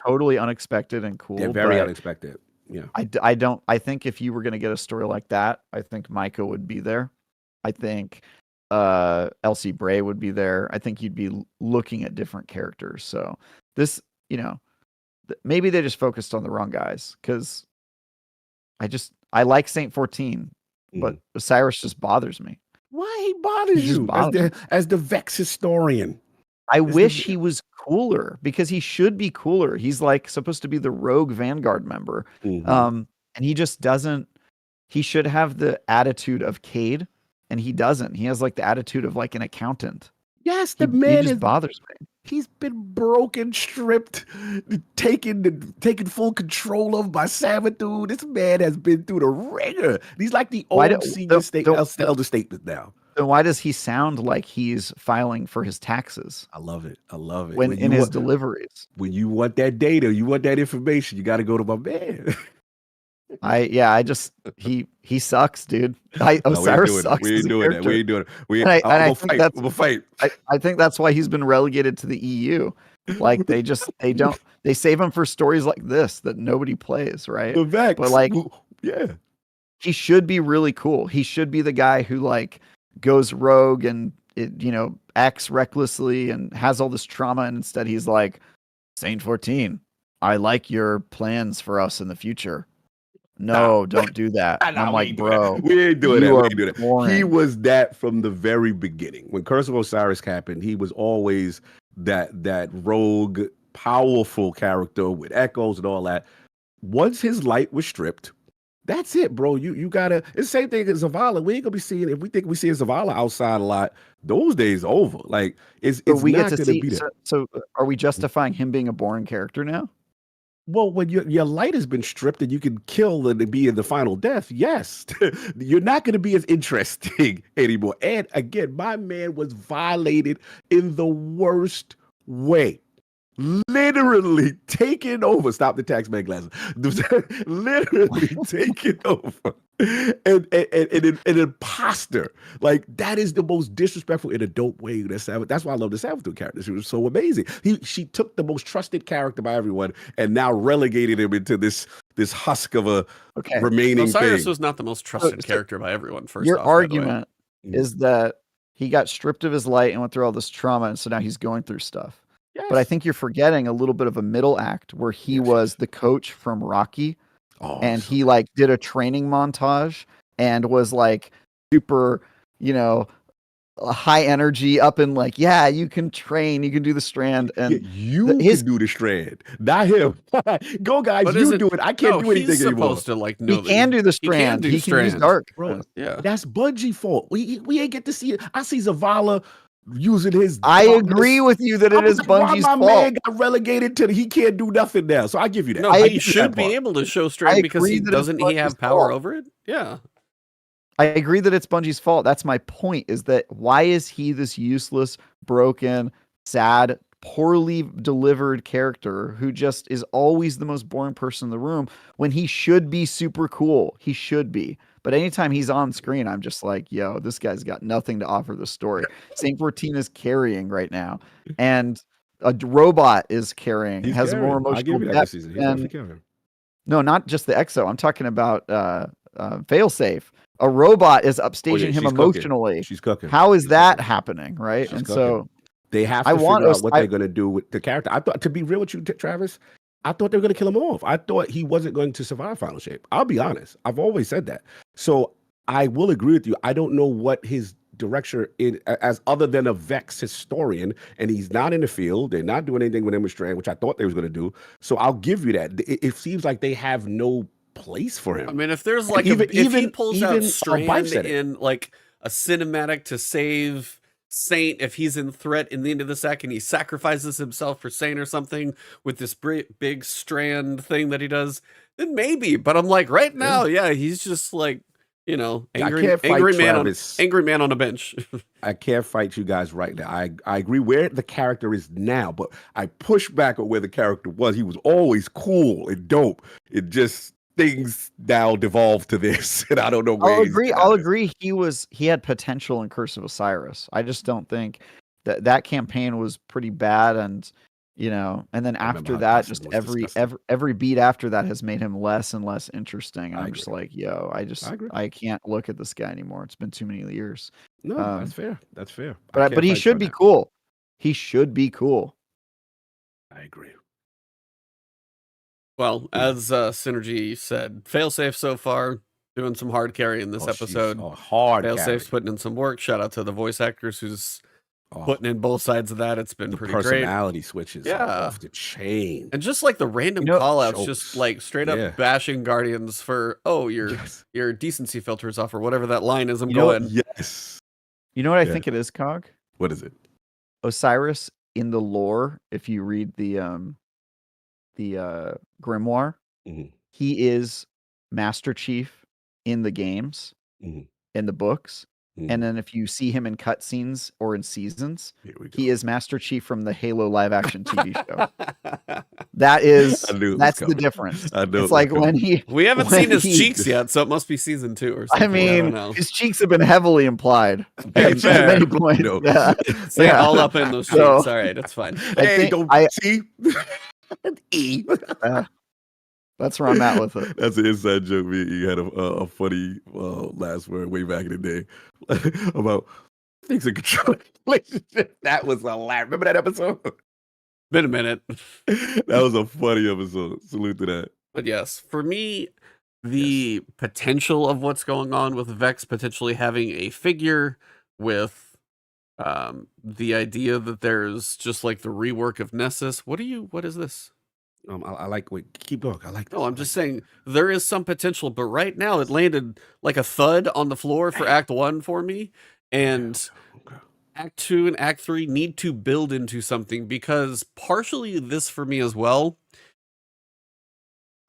S3: totally unexpected and cool.
S1: They're very unexpected. Yeah.
S3: I think if you were gonna get a story like that, I think Micah would be there. I think Elsie Bray would be there. I think you'd be looking at different characters. So this, maybe they just focused on the wrong guys because I like Saint 14, but Osiris just bothers me.
S1: Why he bothers you as the Vex historian?
S3: I wish he was cooler because he should be cooler. He's like supposed to be the rogue Vanguard member. And he just doesn't. He should have the attitude of Cade, and he doesn't. He has like the attitude of like an accountant.
S1: Yes, the man
S3: just bothers me.
S1: He's been broken, stripped, taken full control of by Savathun. This man has been through the ringer. He's like the old elder statesman now.
S3: Then why does he sound like he's filing for his taxes?
S1: I love it.
S3: When in his deliveries.
S1: When you want that data, you want that information, you got to go to my man.
S3: He sucks, dude. Osiris sucks.
S1: We ain't doing that. We'll fight.
S3: I think that's why he's been relegated to the EU. Like they save him for stories like this that nobody plays, right? But like, he should be really cool. He should be the guy who like goes rogue and acts recklessly and has all this trauma, and instead he's like, Saint 14, I like your plans for us in the future. No, don't do that. And I'm like, bro,
S1: we ain't doing that. We ain't doing that.
S3: Boring.
S1: He was that from the very beginning. When Curse of Osiris happened, he was always that rogue, powerful character with echoes and all that. Once his light was stripped, that's it, bro. You gotta. It's the same thing as Zavala. We ain't gonna be seeing. If we think we see Zavala outside a lot, those days are over. Like it's not gonna be there.
S3: So are we justifying him being a boring character now?
S1: Well, when your light has been stripped and you can kill and be in the final death, yes, you're not going to be as interesting anymore. And again, my man was violated in the worst way. Literally taken over. Stop the taxman glasses. Literally taken over. And an imposter. Like, that is the most disrespectful in a dope way. That's why I love the Savathun character. She was so amazing. She took the most trusted character by everyone and now relegated him into this husk of a remaining
S2: Osiris
S1: thing.
S2: was not the most trusted character by everyone.
S3: Your argument is that he got stripped of his light and went through all this trauma, and so now he's going through stuff. Yes. But I think you're forgetting a little bit of a middle act where he was the coach from Rocky. And he like did a training montage and was like super, high energy, up in like, yeah, you can train, you can do the strand, and
S1: you can do the strand, not him. Go guys,
S2: But
S1: you do it. I can't do anything
S2: he's
S1: anymore.
S2: supposed to like
S3: he
S2: know
S3: can do the strand. He can use dark,
S2: bro. Yeah,
S1: that's Bungie fault. We ain't get to see it. I see Zavala using his.
S3: I agree with you that it is Bungie's fault.
S1: Man got relegated to he can't do nothing now. So I give you that.
S2: No, he should be able to show strand because he have power over it. Yeah.
S3: I agree that it's Bungie's fault. That's my point, is that why is he this useless, broken, sad, poorly delivered character who just is always the most boring person in the room when he should be super cool? He should be. But anytime he's on screen, I'm just like, yo, this guy's got nothing to offer the story. St. 14 is carrying right now. And a robot is carrying, has more emotional depth. No, not just the EXO. I'm talking about Failsafe. A robot is upstaging him emotionally.
S1: She's cooking.
S3: How is that happening, right?
S1: She's
S3: and
S1: cooking.
S3: So
S1: they have to figure out what they're going to do with the character. I thought, to be real with you, Travis, I thought they were going to kill him off. I thought he wasn't going to survive Final Shape. I'll be honest. I've always said that. So I will agree with you. I don't know what his direction is as other than a Vex historian, and he's not in the field. They're not doing anything with him with Strand, which I thought they was going to do. So I'll give you that. It seems like they have no place for him.
S2: I mean, if there's like if he pulls out Strand in like a cinematic to save Saint, if he's in threat in the end of the second, he sacrifices himself for Saint or something with this big Strand thing that he does, then maybe. But I'm like, right now, yeah, he's just like, you know, angry man on a bench.
S1: I can't fight you guys right now. I agree where the character is now, but I push back on where the character was. He was always cool and dope. It just things now devolved to this, and I don't know where.
S3: I'll agree. He had potential in Curse of Osiris. I just don't think that campaign was pretty bad, and you know, and then after that, just every beat after that has made him less and less interesting. And I'm just like, yo, I can't look at this guy anymore. It's been too many years.
S1: No, that's fair. That's fair.
S3: But he should be cool. He should be cool.
S1: I agree.
S2: Well, as Synergy said, Failsafe so far doing some hard carry in this episode.
S1: Hard
S2: Failsafe's putting in some work. Shout out to the voice actors who's putting in both sides of that. It's been pretty great.
S1: Personality switches off the chain.
S2: And just like the random call-outs, just like straight up bashing Guardians for, your decency filter is off, or whatever that line is. I'm going.
S1: Yes.
S3: You know what I think it is, Cog?
S1: What is it?
S3: Osiris in the lore, if you read the grimoire, he is Master Chief in the games, in the books, and then if you see him in cutscenes or in seasons, he is Master Chief from the Halo live action TV show. That's the difference. It's like when
S2: we haven't seen his cheeks yet, so it must be season 2 or something.
S3: I mean, his cheeks have been heavily implied at many points.
S2: All up in those cheeks. All right, that's fine.
S1: See.
S3: That's where I'm at with it.
S1: That's an inside joke. You had a funny last word way back in the day about things in control relationship. That was hilarious. Remember that episode?
S2: Been a minute.
S1: That was a funny episode. Salute to that.
S2: But yes, for me, the potential of what's going on with Vex potentially having a figure with the idea that there's just like the rework of Nessus. What is this?
S1: I like. Wait, keep going. I like.
S2: No, I'm just saying there is some potential, but right now it landed like a thud on the floor for Act 1 for me, and Act 2 and Act 3 need to build into something, because partially this for me as well.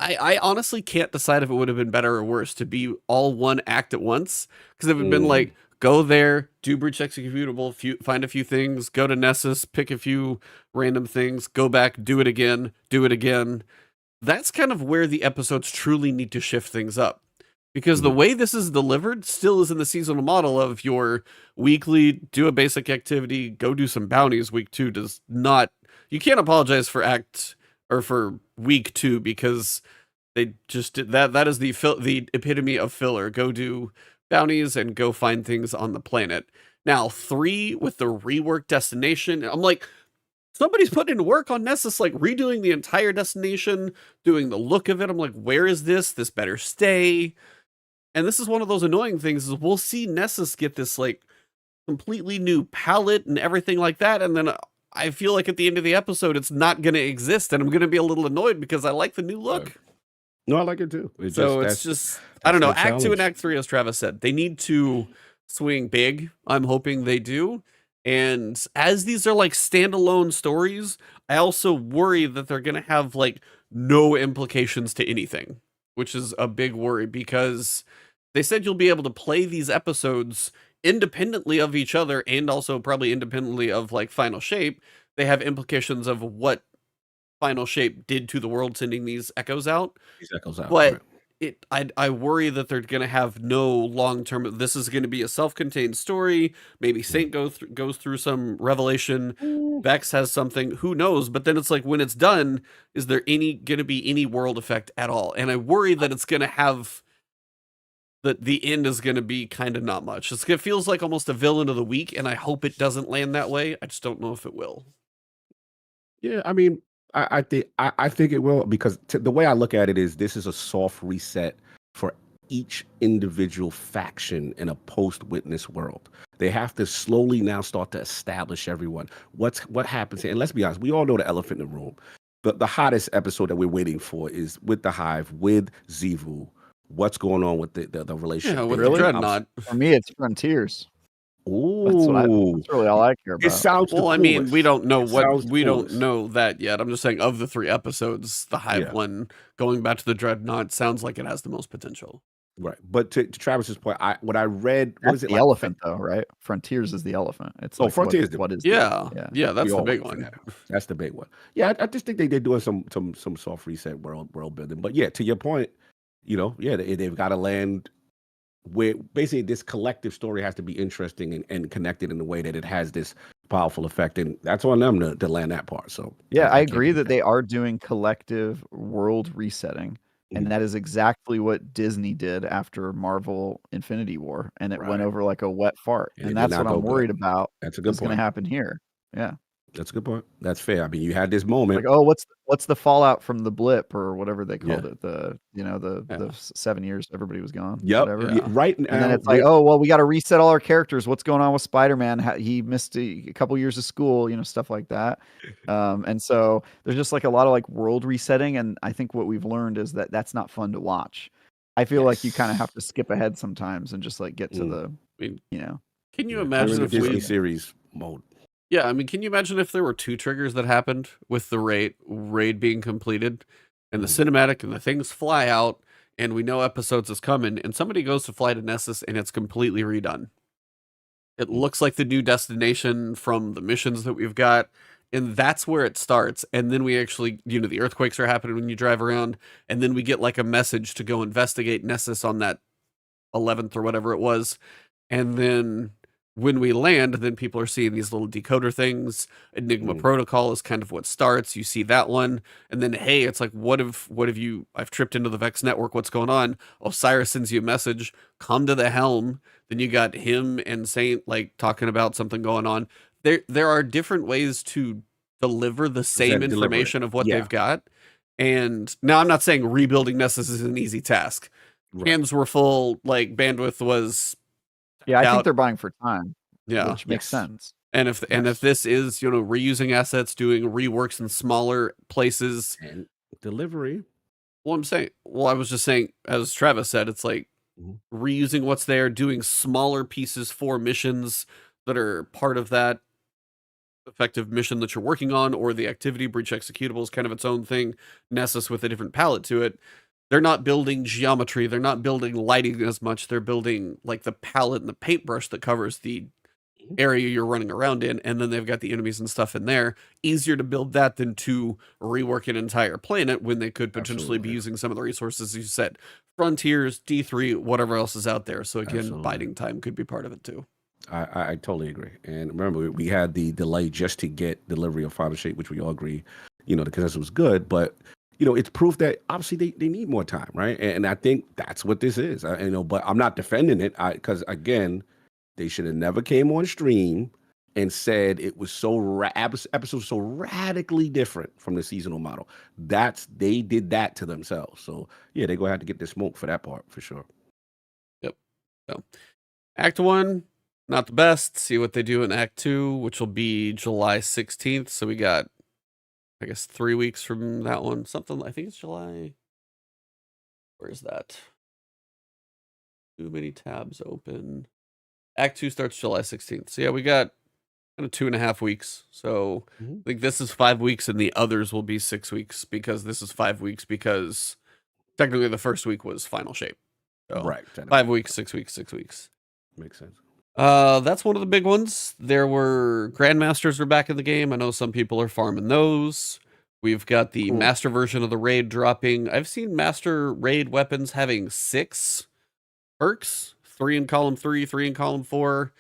S2: I honestly can't decide if it would have been better or worse to be all one act at once, because it would have been like, go there, do breach executable, find a few things, go to Nessus, pick a few random things, go back, do it again. That's kind of where the episodes truly need to shift things up. Because the way this is delivered still is in the seasonal model of your weekly, do a basic activity, go do some bounties. Week 2 does not... You can't apologize for for week 2, because they just did that. That is the epitome of filler. Go do bounties and go find things on the planet. Now 3 with the rework destination, I'm like, somebody's putting in work on Nessus, like redoing the entire destination, doing the look of it. I'm like, where is this? This better stay. And this is one of those annoying things, is we'll see Nessus get this like completely new palette and everything like that, and then I feel like at the end of the episode it's not going to exist, and I'm going to be a little annoyed because I like the new look.
S1: No, I like it too.
S2: It's just I don't know. Act 2 and Act 3, as Travis said, they need to swing big. I'm hoping they do. And as these are like standalone stories, I also worry that they're going to have like no implications to anything, which is a big worry because they said you'll be able to play these episodes independently of each other and also probably independently of like Final Shape. They have implications of what Final Shape did to the world, sending these echoes out. But right. I worry that they're going to have no long-term. This is going to be a self-contained story. Maybe Saint goes through some revelation. Vex has something. Who knows? But then it's like, when it's done, is there going to be any world effect at all? And I worry that it's going to have that the end is going to be kind of not much. It feels like almost a villain of the week, and I hope it doesn't land that way. I just don't know if it will.
S1: Yeah, I mean, I think it will, because the way I look at it is this is a soft reset for each individual faction in a post-Witness world. They have to slowly now start to establish everyone. What happens here? And let's be honest, we all know the elephant in the room. The hottest episode that we're waiting for is with the Hive, with Xivu. What's going on with the relationship?
S2: Yeah, with the Dreadnought.
S3: For me, it's Frontiers.
S1: Ooh,
S3: that's really all I care about.
S1: It sounds
S2: well. I mean, we don't know
S1: don't
S2: know that yet. I'm just saying, of the 3 episodes, the Hive one going back to the Dreadnought sounds like it has the most potential.
S1: Right, but to Travis's point, what I read,
S3: what is it? The like? Elephant, though, right? Frontiers is the elephant. It's like,
S1: Frontiers.
S3: What is?
S2: Yeah, that's the big one.
S1: That's the big one. Yeah, I just think they're doing some soft reset world building. But yeah, to your point, they've got to land where basically this collective story has to be interesting and connected in the way that it has this powerful effect, and that's on them to land that part. So
S3: yeah, I agree that they are doing collective world resetting, and that is exactly what Disney did after Marvel Infinity War, and it went over like a wet fart, and that's what I'm worried about.
S1: That's a good point.
S3: Going to happen here. Yeah.
S1: That's a good point. That's fair. I mean, you had this moment.
S3: Like, oh, what's the fallout from the blip or whatever they called it? The 7 years everybody was gone.
S1: Yep.
S3: Whatever.
S1: Yeah. Right now.
S3: And then it's like, oh, well, we got to reset all our characters. What's going on with Spider-Man? He missed a couple years of school, stuff like that. And so there's just like a lot of like world resetting. And I think what we've learned is that that's not fun to watch. I feel like you kind of have to skip ahead sometimes and just like get to the,
S2: Can you imagine if
S1: Disney series mode?
S2: Yeah, I mean, can you imagine if there were 2 triggers that happened with the raid being completed, and the cinematic and the things fly out, and we know episodes is coming, and somebody goes to fly to Nessus and it's completely redone. It looks like the new destination from the missions that we've got, and that's where it starts. And then we actually, the earthquakes are happening when you drive around, and then we get like a message to go investigate Nessus on that 11th or whatever it was, and then when we land, then people are seeing these little decoder things. Enigma Protocol is kind of what starts. You see that one, and then hey, it's like, what have you? I've tripped into the Vex network. What's going on? Osiris sends you a message. Come to the helm. Then you got him and Saint like talking about something going on. There are different ways to deliver the same information of what they've got. And now I'm not saying rebuilding Nessus is an easy task. Hands were full. Like bandwidth was.
S3: Yeah, I think they're buying for time.
S2: Yeah,
S3: which makes sense.
S2: And if this is reusing assets, doing reworks in smaller places,
S1: and delivery.
S2: Well, I was just saying, as Travis said, it's like reusing what's there, doing smaller pieces for missions that are part of that effective mission that you're working on, or the activity breach executable is kind of its own thing. Nessus with a different palette to it. They're not building geometry. They're not building lighting as much. They're building like the palette and the paintbrush that covers the area you're running around in. And then they've got the enemies and stuff in there. Easier to build that than to rework an entire planet when they could potentially be using some of the resources you said. Frontiers, D3, whatever else is out there. So again, biding time could be part of it too.
S1: I totally agree. And remember, we had the delay just to get delivery of Final Shape, which we all agree, the consensus was good, but it's proof that obviously they need more time, right? And I think that's what this is. But I'm not defending it because again, they should have never came on stream and said it was episode so radically different from the seasonal model. They did that to themselves. So yeah, they're gonna have to get the smoke for that part for sure.
S2: Yep. So Act 1, not the best. See what they do in Act 2, which will be July 16th. So we got, I guess, 3 weeks from that one. Something, I think it's July. Where is that? Too many tabs open. Act 2 starts July 16th. So yeah, we got kind of 2.5 weeks. So I think this is 5 weeks and the others will be 6 weeks because this is 5 weeks because technically the first week was final shape. So
S1: right.
S2: 5 weeks, 6 weeks, 6 weeks.
S1: Makes sense.
S2: That's one of the big ones. There were Grandmasters were back in the game. I know some people are farming those. We've got the master version of the raid dropping. I've seen master raid weapons having 6 perks, 3 in column 3, 3 in column 4.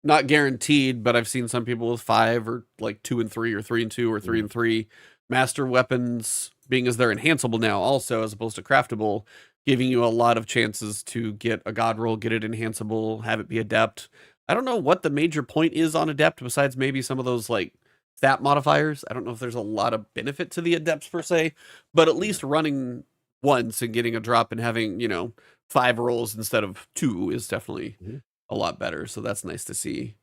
S2: Not guaranteed, but I've seen some people with 5 or like 2 and 3 or 3 and 2 or 3 and 3. Master weapons, being as they're enhanceable now also as opposed to craftable, giving you a lot of chances to get a god roll, get it enhanceable, have it be adept. I don't know what the major point is on adept besides maybe some of those like stat modifiers. I don't know if there's a lot of benefit to the adepts per se, but at least running once and getting a drop and having, 5 rolls instead of 2 is definitely a lot better. So that's nice to see.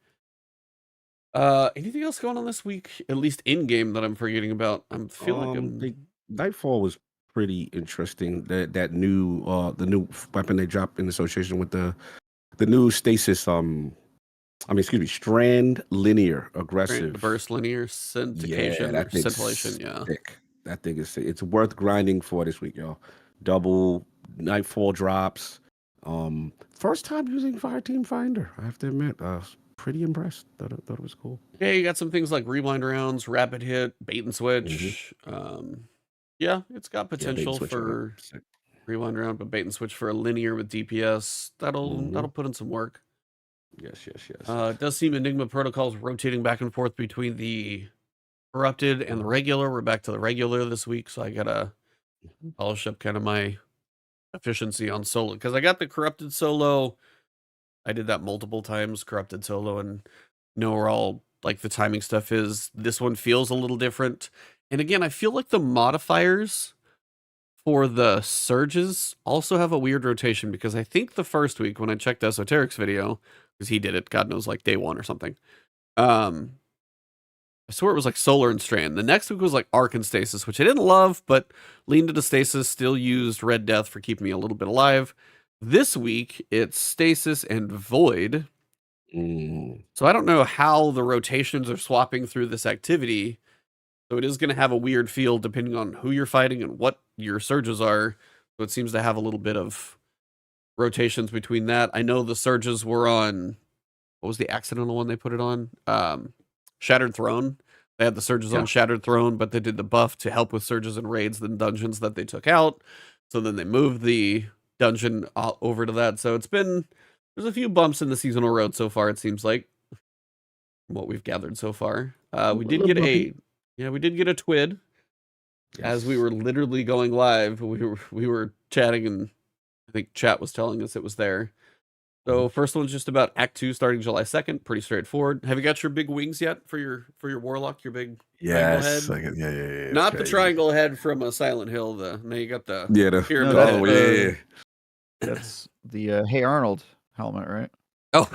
S2: Anything else going on this week? At least in game that I'm forgetting about. I'm feeling like
S1: Nightfall was pretty interesting. That new the new weapon they dropped in association with the new Stasis. Strand linear aggressive
S2: burst linear syndication or scintillation. Yeah,
S1: that thing is it's worth grinding for this week, y'all. Double Nightfall drops. First time using Fireteam Finder. I have to admit, pretty impressed. Thought it was cool.
S2: Yeah, you got some things like rewind rounds, rapid hit, bait and switch. Yeah, it's got potential for rewind round, but bait and switch for a linear with DPS. That'll put in some work.
S1: Yes.
S2: It does seem Enigma protocols rotating back and forth between the corrupted and the regular. We're back to the regular this week, so I gotta polish up kind of my efficiency on solo because I got the corrupted solo. I did that multiple times, corrupted solo, and know where all like the timing stuff is. This one feels a little different. And again, I feel like the modifiers for the surges also have a weird rotation because I think the first week when I checked Esoteric's video, because he did it, God knows, like day 1 or something. I swear it was like Solar and Strand. The next week was like Arc and Stasis, which I didn't love, but leaned into Stasis, still used Red Death for keeping me a little bit alive. This week, it's Stasis and Void. So I don't know how the rotations are swapping through this activity. So it is going to have a weird feel depending on who you're fighting and what your surges are. So it seems to have a little bit of rotations between that. I know the surges were on, what was the accidental one they put it on? Shattered Throne. They had the surges on Shattered Throne, but they did the buff to help with surges and raids and dungeons that they took out. So then they moved the dungeon over to that. So there's a few bumps in the seasonal road so far, it seems like, from what we've gathered so far. We did get a TWID as we were literally going live. We were chatting, and I think chat was telling us it was there. So first one's just about Act 2 starting July 2nd. Pretty straightforward. Have you got your big wings yet for your Warlock? Your big triangle head?
S1: Yeah.
S2: Not the triangle head from a Silent Hill. No, you got the
S1: pyramid
S2: head.
S3: That's the Hey Arnold helmet, right?
S2: Oh.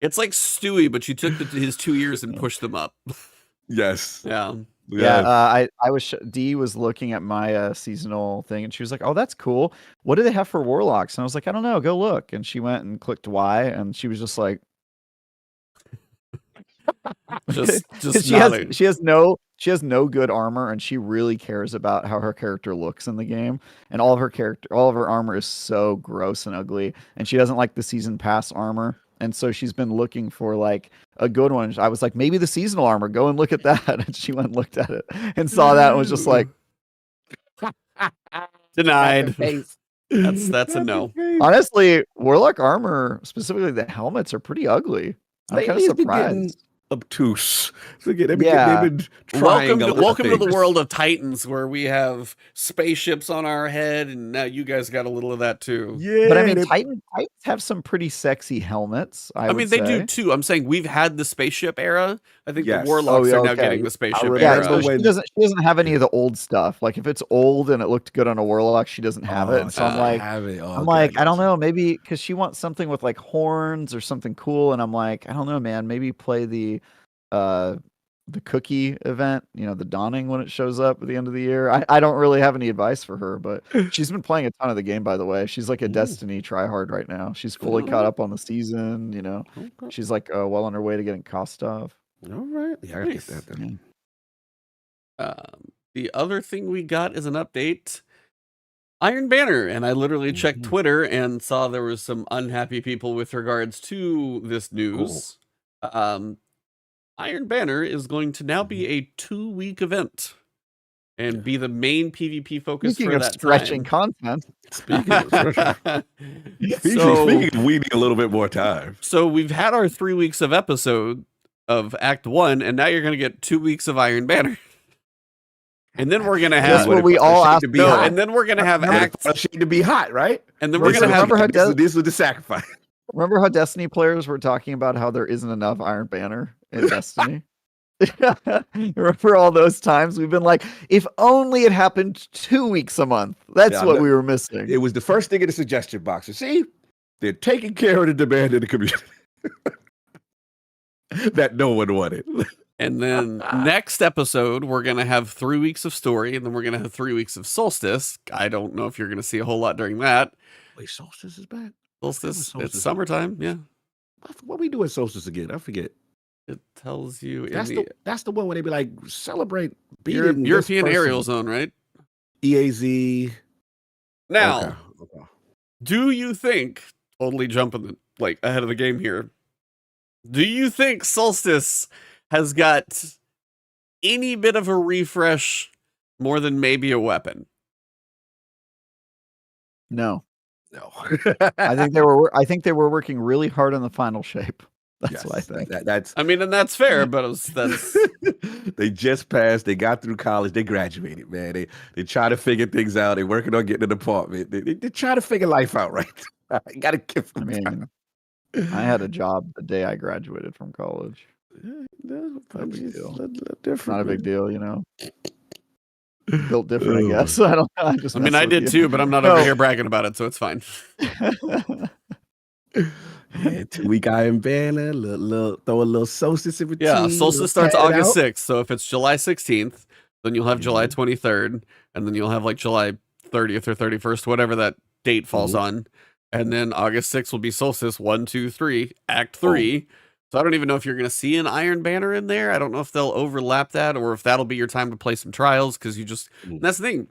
S2: It's like Stewie, but you took his 2 ears and pushed them up.
S1: Yes.
S3: Yeah. I was Dee was looking at my seasonal thing, and she was like, "Oh, that's cool. What do they have for Warlocks?" And I was like, "I don't know. Go look." And she went and clicked Y, and she was just like,
S2: just
S3: she has no good armor, and she really cares about how her character looks in the game. And all of her armor is so gross and ugly, and she doesn't like the season pass armor. And so she's been looking for like a good one. I was like, maybe the seasonal armor, go and look at that. And she went and looked at it and saw that and was just like,
S2: denied. That's a no.
S3: Honestly, Warlock armor, specifically the helmets, are pretty ugly. I'm kind of surprised.
S1: obtuse. So again, they've
S3: Yeah.
S1: been trying
S2: welcome to the world of Titans, where we have spaceships on our head, and now you guys got a little of that too.
S1: Yeah,
S3: But I mean, Titans have some pretty sexy helmets. I
S2: mean,
S3: would
S2: they
S3: say.
S2: do too. I'm saying we've had the spaceship era. I think
S1: Yes.
S2: the Warlocks
S3: Oh,
S2: are now
S3: okay.
S2: getting the spaceship
S3: Yeah,
S2: era.
S3: so she doesn't have any of the old stuff. Like if it's old and it looked good on a Warlock, she doesn't have it. And so I'm like, I don't know, maybe because she wants something with like horns or something cool, and I'm like, I don't know, man, maybe play the cookie event, you know, the dawning when it shows up at the end of the year. I don't really have any advice for her, but she's been playing a ton of the game, by the way. She's like a Destiny tryhard right now. She's fully caught up on the season, you know. She's like well on her way to getting Kostov.
S1: All right. Yeah, I get that then.
S2: The other thing we got is an update. Iron Banner, and I literally checked Twitter and saw there was some unhappy people with regards to this news. Iron Banner is going to now be a 2-week event and be the main PvP focus for that
S3: stretching
S2: time.
S3: Content.
S1: Speaking of we need a little bit more time.
S2: So we've had our 3 weeks of episode of Act 1, and now you're going to get 2 weeks of Iron Banner. And then we're gonna have
S3: what we all asked
S2: to be hot. And then we're gonna have Act
S1: to be hot, right?
S2: And then we're gonna have
S1: this was the sacrifice.
S3: Remember how Destiny players were talking about how there isn't enough Iron Banner in Destiny? Remember all those times we've been like, if only it happened 2 weeks a month. That's what we were missing.
S1: It was the first thing in the suggestion box. You see, they're taking care of the demand in the community that no one wanted.
S2: And then next episode, we're going to have 3 weeks of story, and then we're going to have 3 weeks of Solstice. I don't know if you're going to see a whole lot during that.
S1: Wait, Solstice is back?
S2: Solstice, it's summertime, yeah.
S1: What we do at Solstice again? I forget.
S2: It tells you.
S1: That's the one where they be like, celebrate beating
S2: European aerial zone, right?
S1: EAZ.
S2: Now, do you think, totally jumping like ahead of the game here, do you think Solstice has got any bit of a refresh more than maybe a weapon?
S3: No. I think they were working really hard on the final shape. That's what I think.
S2: I mean, and that's fair, but that's
S1: they just passed, they got through college, they graduated, man. They try to figure things out, they're working on getting an apartment. They try to figure life out, right? I gotta give them time.
S3: I had a job the day I graduated from college.
S1: Not a big deal.
S3: Not a big deal, you know. Built different, I guess. I don't know.
S2: I did too, but I'm not over here bragging about it, so it's fine.
S1: 2 week Iron Banner, throw a little Solstice in between.
S2: Yeah, Solstice starts August 6th, so if it's July 16th, then you'll have July 23rd, and then you'll have like July 30th or 31st, whatever that date falls on. And then August 6th will be Solstice 1, 2, 3, Act 3. So I don't even know if you're going to see an Iron Banner in there. I don't know if they'll overlap that or if that'll be your time to play some trials, because that's the thing.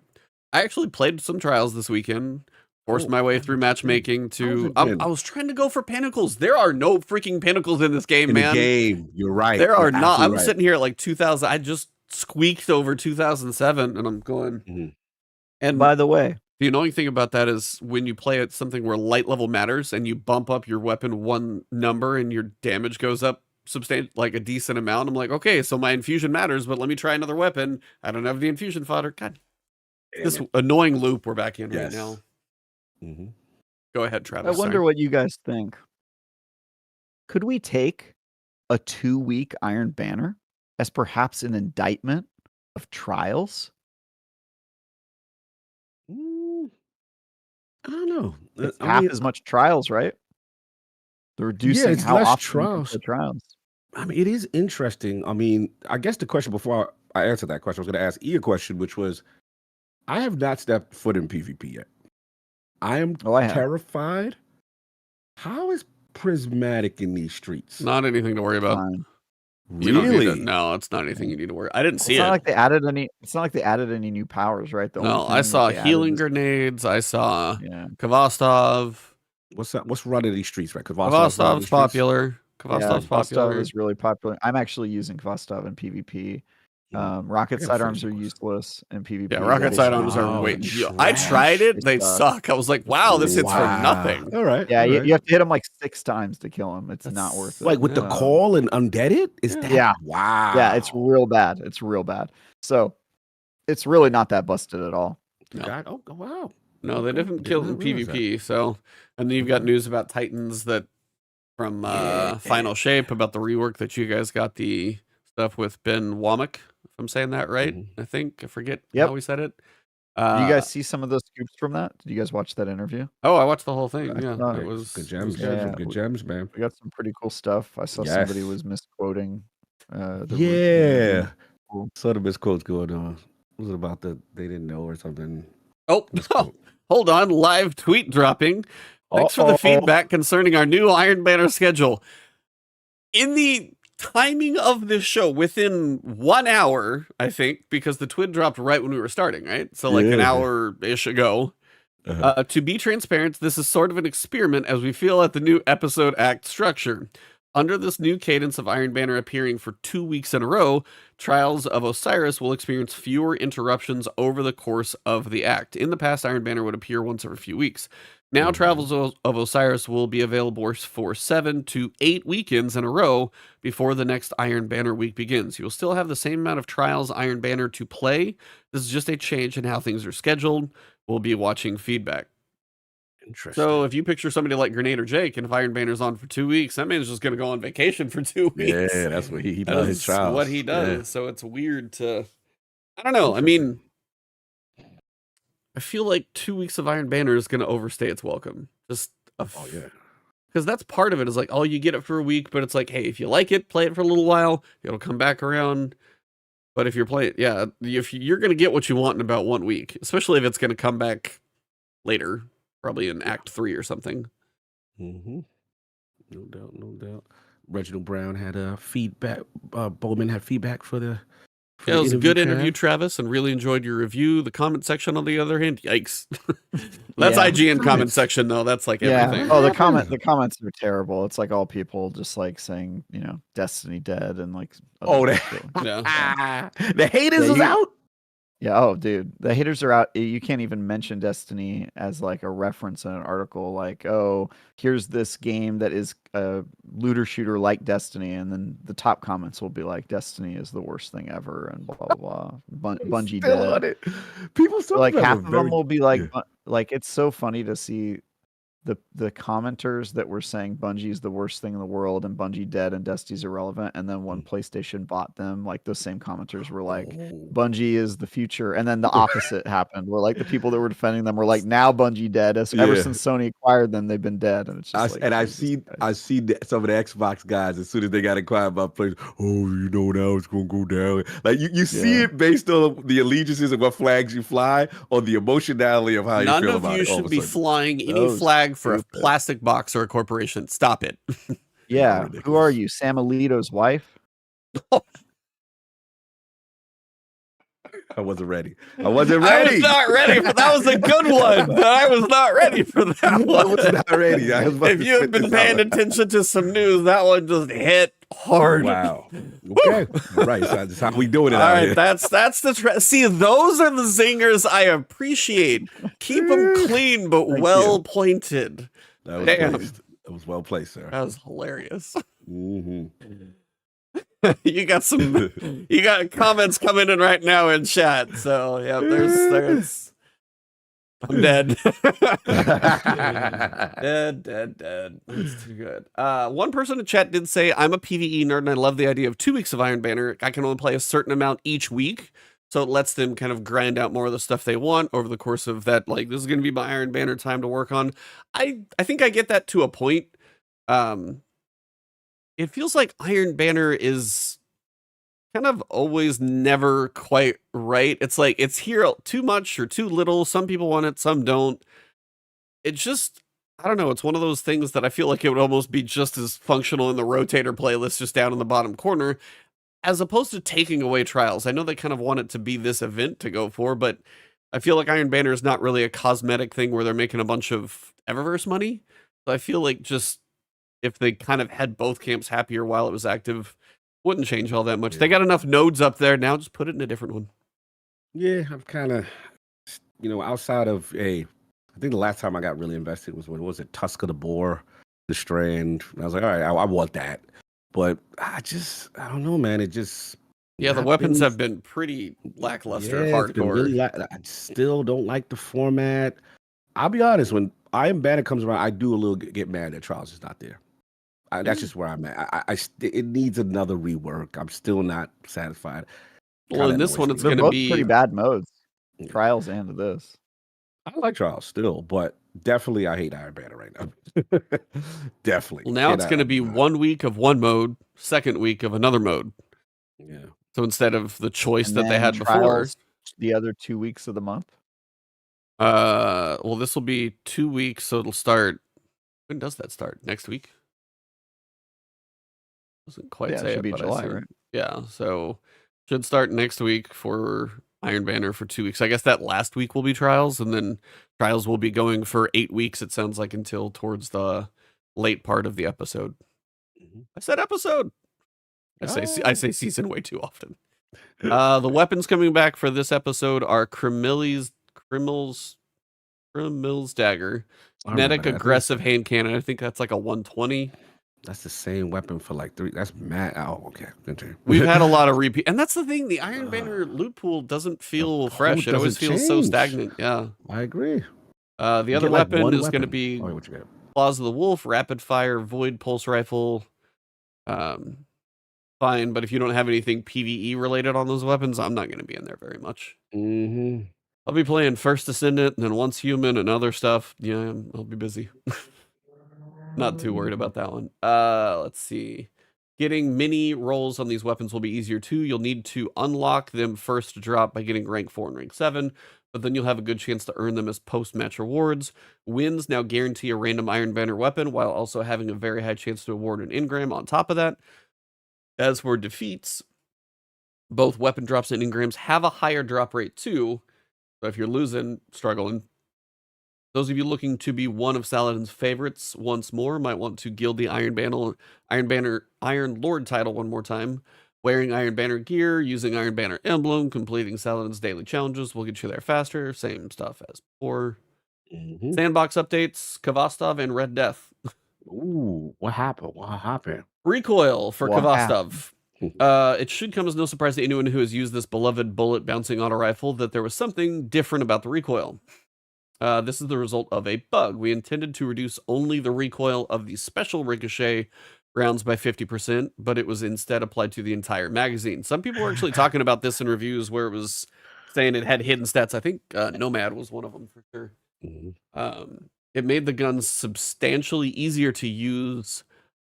S2: I actually played some trials this weekend, forced my way through matchmaking to. I was trying to go for pinnacles. There are no freaking pinnacles in this game, man.
S1: You're right.
S2: There are not. I'm sitting here at like 2000. I just squeaked over 2007, and I'm going. And
S3: by the way,
S2: the annoying thing about that is when you play at something where light level matters and you bump up your weapon one number and your damage goes up like a decent amount. I'm like, okay, so my infusion matters, but let me try another weapon. I don't have the infusion fodder. God, this annoying loop we're back in right now. Go ahead, Travis.
S3: I wonder what you guys think. Could we take a 2 week Iron Banner as perhaps an indictment of trials?
S1: I don't know.
S3: It's half as much trials, right? They're reducing how often trials.
S1: I mean, it is interesting. I mean, I guess the question before I answer that question, I was going to ask E a question, which was, I have not stepped foot in PvP yet. I am terrified. How is Prismatic in these streets?
S2: Not anything to worry about.
S1: Really?
S2: No, it's not anything you need to worry. I didn't see it.
S3: It's not like they added any. It's not like they added any new powers, right?
S2: No, I saw healing grenades. I saw Kvastov.
S1: What's that? What's running these streets, right?
S2: Kvastov's popular.
S3: Kvastov is really popular. I'm actually using Kvastov in PvP. Rocket sidearms are useless in PvP.
S2: Yeah, rocket sidearms are way. I tried it; they suck. I was like, "Wow, this hits for nothing."
S1: All right.
S3: Yeah,
S1: all right.
S3: you have to hit them like 6 times to kill them. It's not worth it.
S1: Like with the call and undead it? Is that?
S3: Yeah.
S1: Wow.
S3: Yeah, it's real bad. It's real bad. So it's really not that busted at all.
S1: No. Oh, wow.
S2: No, they didn't kill in PvP. So, and then you've got news about Titans that from Final Shape about the rework that you guys got the stuff with Ben Womack, if I'm saying that right. I think I forget how we said it.
S3: Did you guys see some of those scoops from that? Did you guys watch that interview?
S2: Oh, I watched the whole thing. Yeah, it was
S1: good gems. Good gems, man.
S3: We got some pretty cool stuff. I saw somebody was misquoting.
S1: Sort of misquotes going on. Was it about they didn't know or something?
S2: Oh, hold on. Live tweet dropping. Thanks for the feedback concerning our new Iron Banner schedule. In the timing of this show, within 1 hour, I think, because the tweet dropped right when we were starting, right? So like an hour-ish ago. To be transparent, this is sort of an experiment as we feel at the new episode act structure. Under this new cadence of Iron Banner appearing for 2 weeks in a row, Trials of Osiris will experience fewer interruptions over the course of the act. In the past, Iron Banner would appear once every few weeks. Now, Trials of Osiris will be available for 7 to 8 weekends in a row before the next Iron Banner week begins. You'll still have the same amount of Trials Iron Banner to play. This is just a change in how things are scheduled. We'll be watching feedback.
S1: Interesting.
S2: So if you picture somebody like Grenadier Jake, and if Iron Banner's on for 2 weeks, that man's just going to go on vacation for 2 weeks.
S1: Yeah, that's what he does. His trials.
S2: What he does. Yeah. So it's weird to, I don't know. I mean, I feel like 2 weeks of Iron Banner is going to overstay its welcome. Just because that's part of it. Is like, oh, you get it for a week, but it's like, hey, if you like it, play it for a little while. It'll come back around. But if you're playing, if you're going to get what you want in about 1 week, especially if it's going to come back later. Probably in Act 3 or something.
S1: No doubt. Reginald Brown had feedback. Bowman had feedback for the.
S2: It was a good interview, Travis, and really enjoyed your review. The comment section, on the other hand, yikes. That's IGN comment section, though. That's like everything.
S3: Oh, the comments are terrible. It's like all people just like saying, Destiny dead and like.
S1: The haters is out.
S3: Yeah. Oh, dude, the haters are out. You can't even mention Destiny as like a reference in an article. Like, oh, here's this game that is a looter shooter like Destiny, and then the top comments will be like, "Destiny is the worst thing ever," and blah blah blah. Bungie dead.
S1: On it. People
S3: like half of them will be like, like it's so funny to see the commenters that were saying Bungie is the worst thing in the world and Bungie dead and Destiny's irrelevant, and then when PlayStation bought them, like those same commenters were like, Bungie is the future, and then the opposite happened, where like the people that were defending them were like, now Bungie dead. Ever since Sony acquired them, they've been dead, and it's just
S1: I've seen some of the Xbox guys as soon as they got acquired by players. Oh, now it's gonna go down. Like you see it based on the allegiances of what flags you fly, or the emotionality of how you feel about it.
S2: None of you should be flying any flag for a plastic box or a corporation. Stop it.
S3: Yeah. Who are you? Sam Alito's wife?
S1: I wasn't ready. I was not ready.
S2: That was a good one. But I was not ready for that one.
S1: I was not ready.
S2: If you had been paying attention to some news, that one just hit hard.
S1: Wow. Okay. Right. So that's how we doing it.
S2: All right. Here. That's the see. Those are the zingers I appreciate. Keep them clean, but well pointed.
S1: That was well placed, sir.
S2: That was hilarious. You got comments coming in right now in chat. So yeah, there's I'm dead. dead. That's too good. One person in chat did say, I'm a PvE nerd and I love the idea of 2 weeks of Iron Banner. I can only play a certain amount each week. So it lets them kind of grind out more of the stuff they want over the course of that. Like, this is going to be my Iron Banner time to work on. I think I get that to a point. It feels like Iron Banner is kind of always never quite right. It's like it's here too much or too little. Some people want it, some don't. It's just, I don't know. It's one of those things that I feel like it would almost be just as functional in the rotator playlist just down in the bottom corner, as opposed to taking away Trials. I know they kind of want it to be this event to go for, but I feel like Iron Banner is not really a cosmetic thing where they're making a bunch of Eververse money. So I feel like just if they kind of had both camps happier while it was active, Wouldn't change all that much.
S1: Yeah.
S2: They got enough nodes up there now. Just put it in a different one.
S1: Yeah, I'm kind of, outside of I think the last time I got really invested was when was it Tusk of the Boar, the Strand. And I was like, all right, I want that, but I don't know, man. It just
S2: the weapons have been pretty lackluster,
S1: yeah,
S2: hardcore.
S1: It's been really I still don't like the format. I'll be honest, when Iron Banner comes around, I do a little get mad that Trials is not there. That's just where I'm at. It needs another rework. I'm still not satisfied.
S2: Well, in this one, it's going
S3: to
S2: to be
S3: pretty bad modes. Trials and this.
S1: I like Trials still, but definitely I hate Iron Banner right now. Definitely.
S2: Well, now it's going to be 1 week of one mode, second week of another mode.
S1: Yeah.
S2: So instead of the choice
S3: And
S2: that they had
S3: Trials
S2: before,
S3: the other 2 weeks of the month.
S2: Well, this will be 2 weeks, so it'll start. When does that start? Next week? Doesn't quite say
S3: it should
S2: it,
S3: be
S2: but
S3: July,
S2: I
S3: right?
S2: Yeah, so should start next week for Iron Banner for 2 weeks. I guess that last week will be Trials, and then Trials will be going for 8 weeks, it sounds like, until towards the late part of the episode. I said episode. I say season way too often. The weapons coming back for this episode are Krimil's dagger, kinetic aggressive hand cannon. I think that's like a 120.
S1: That's the same weapon for like 3. That's mad. Oh, okay. Continue.
S2: We've had a lot of repeat, and that's the thing. The Iron Banner loot pool doesn't feel fresh. It always feels so stagnant. Yeah,
S1: I agree.
S2: The other weapon is going to be
S1: what you got?
S2: Claws of the Wolf, rapid fire, void pulse rifle. Fine, but if you don't have anything PvE related on those weapons, I'm not going to be in there very much.
S1: Mm-hmm.
S2: I'll be playing First Ascendant, and then Once Human, and other stuff. Yeah, I'll be busy. Not too worried about that one. Let's see. Getting mini rolls on these weapons will be easier too. You'll need to unlock them first to drop by getting rank 4 and rank 7, but then you'll have a good chance to earn them as post-match rewards. Wins now guarantee a random Iron Banner weapon, while also having a very high chance to award an engram on top of that. As for defeats, both weapon drops and engrams have a higher drop rate too. So if you're losing, struggling, those of you looking to be one of Saladin's favorites once more might want to gild the Iron Lord title one more time. Wearing Iron Banner gear, using Iron Banner emblem, completing Saladin's daily challenges will get you there faster. Same stuff as before. Sandbox updates, Kvastov and Red Death.
S1: Ooh, what happened? What happened?
S2: Recoil for Kvastov. It should come as no surprise to anyone who has used this beloved bullet bouncing auto rifle that there was something different about the recoil. This is the result of a bug. We intended to reduce only the recoil of the special ricochet rounds by 50%, but it was instead applied to the entire magazine. Some people were actually talking about this in reviews where it was saying it had hidden stats. I think Nomad was one of them for sure. It made the guns substantially easier to use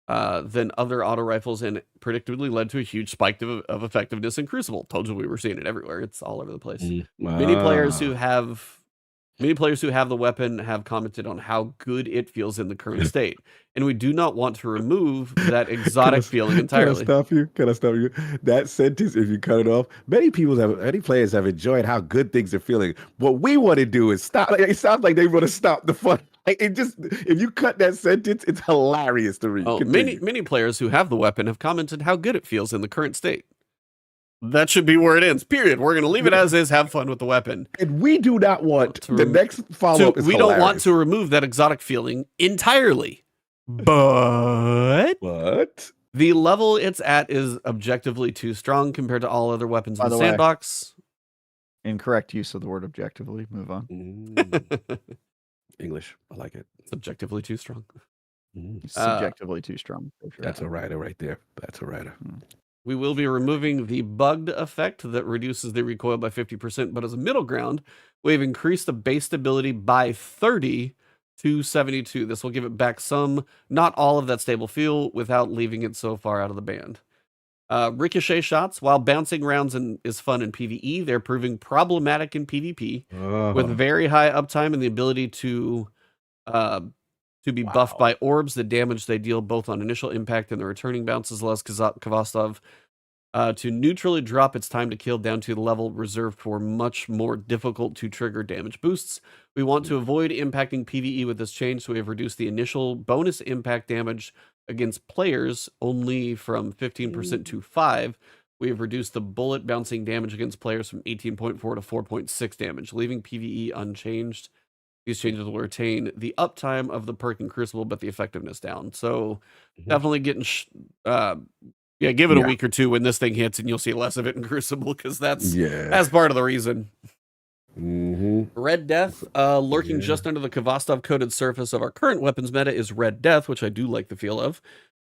S2: than other auto rifles, and predictably led to a huge spike of effectiveness in Crucible. Told you we were seeing it everywhere. It's all over the place. Many players who have the weapon have commented on how good it feels in the current state, and we do not want to remove that exotic feeling entirely.
S1: Can I stop you? That sentence, if you cut it off, many players have enjoyed how good things are feeling. What we want to do is stop. It sounds like they want to stop the fun. If you cut that sentence, it's hilarious to read.
S2: Many players who have the weapon have commented how good it feels in the current state. That should be where it ends, period. We're going to leave it as is, have fun with the weapon.
S1: And we do not want the next follow-up is
S2: we don't want to remove that exotic feeling entirely. But the level it's at is objectively too strong compared to all other weapons in the sandbox.
S3: Incorrect use of the word objectively. Move on.
S1: English. I like it.
S2: It's objectively too strong.
S3: Subjectively too strong. For sure.
S1: That's a writer right there. That's a writer.
S2: We will be removing the bugged effect that reduces the recoil by 50%, but as a middle ground, we've increased the base stability by 30 to 72. This will give it back some, not all of that stable feel without leaving it so far out of the band. Ricochet shots, while bouncing rounds is fun in PvE, they're proving problematic in PvP with very high uptime and the ability to be buffed by orbs. The damage they deal both on initial impact and the returning bounces allows Kvastov to neutrally drop its time to kill down to the level reserved for much more difficult to trigger damage boosts. We want to avoid impacting PvE with this change, so we have reduced the initial bonus impact damage against players only from 15% to 5. We have reduced the bullet bouncing damage against players from 18.4 to 4.6 damage, leaving PvE unchanged. These changes will retain the uptime of the perk in Crucible, but the effectiveness down. So definitely getting, give it a week or two when this thing hits, and you'll see less of it in Crucible, because that's part of the reason. Red Death, lurking just under the Kvastov coated surface of our current weapons meta is Red Death, which I do like the feel of.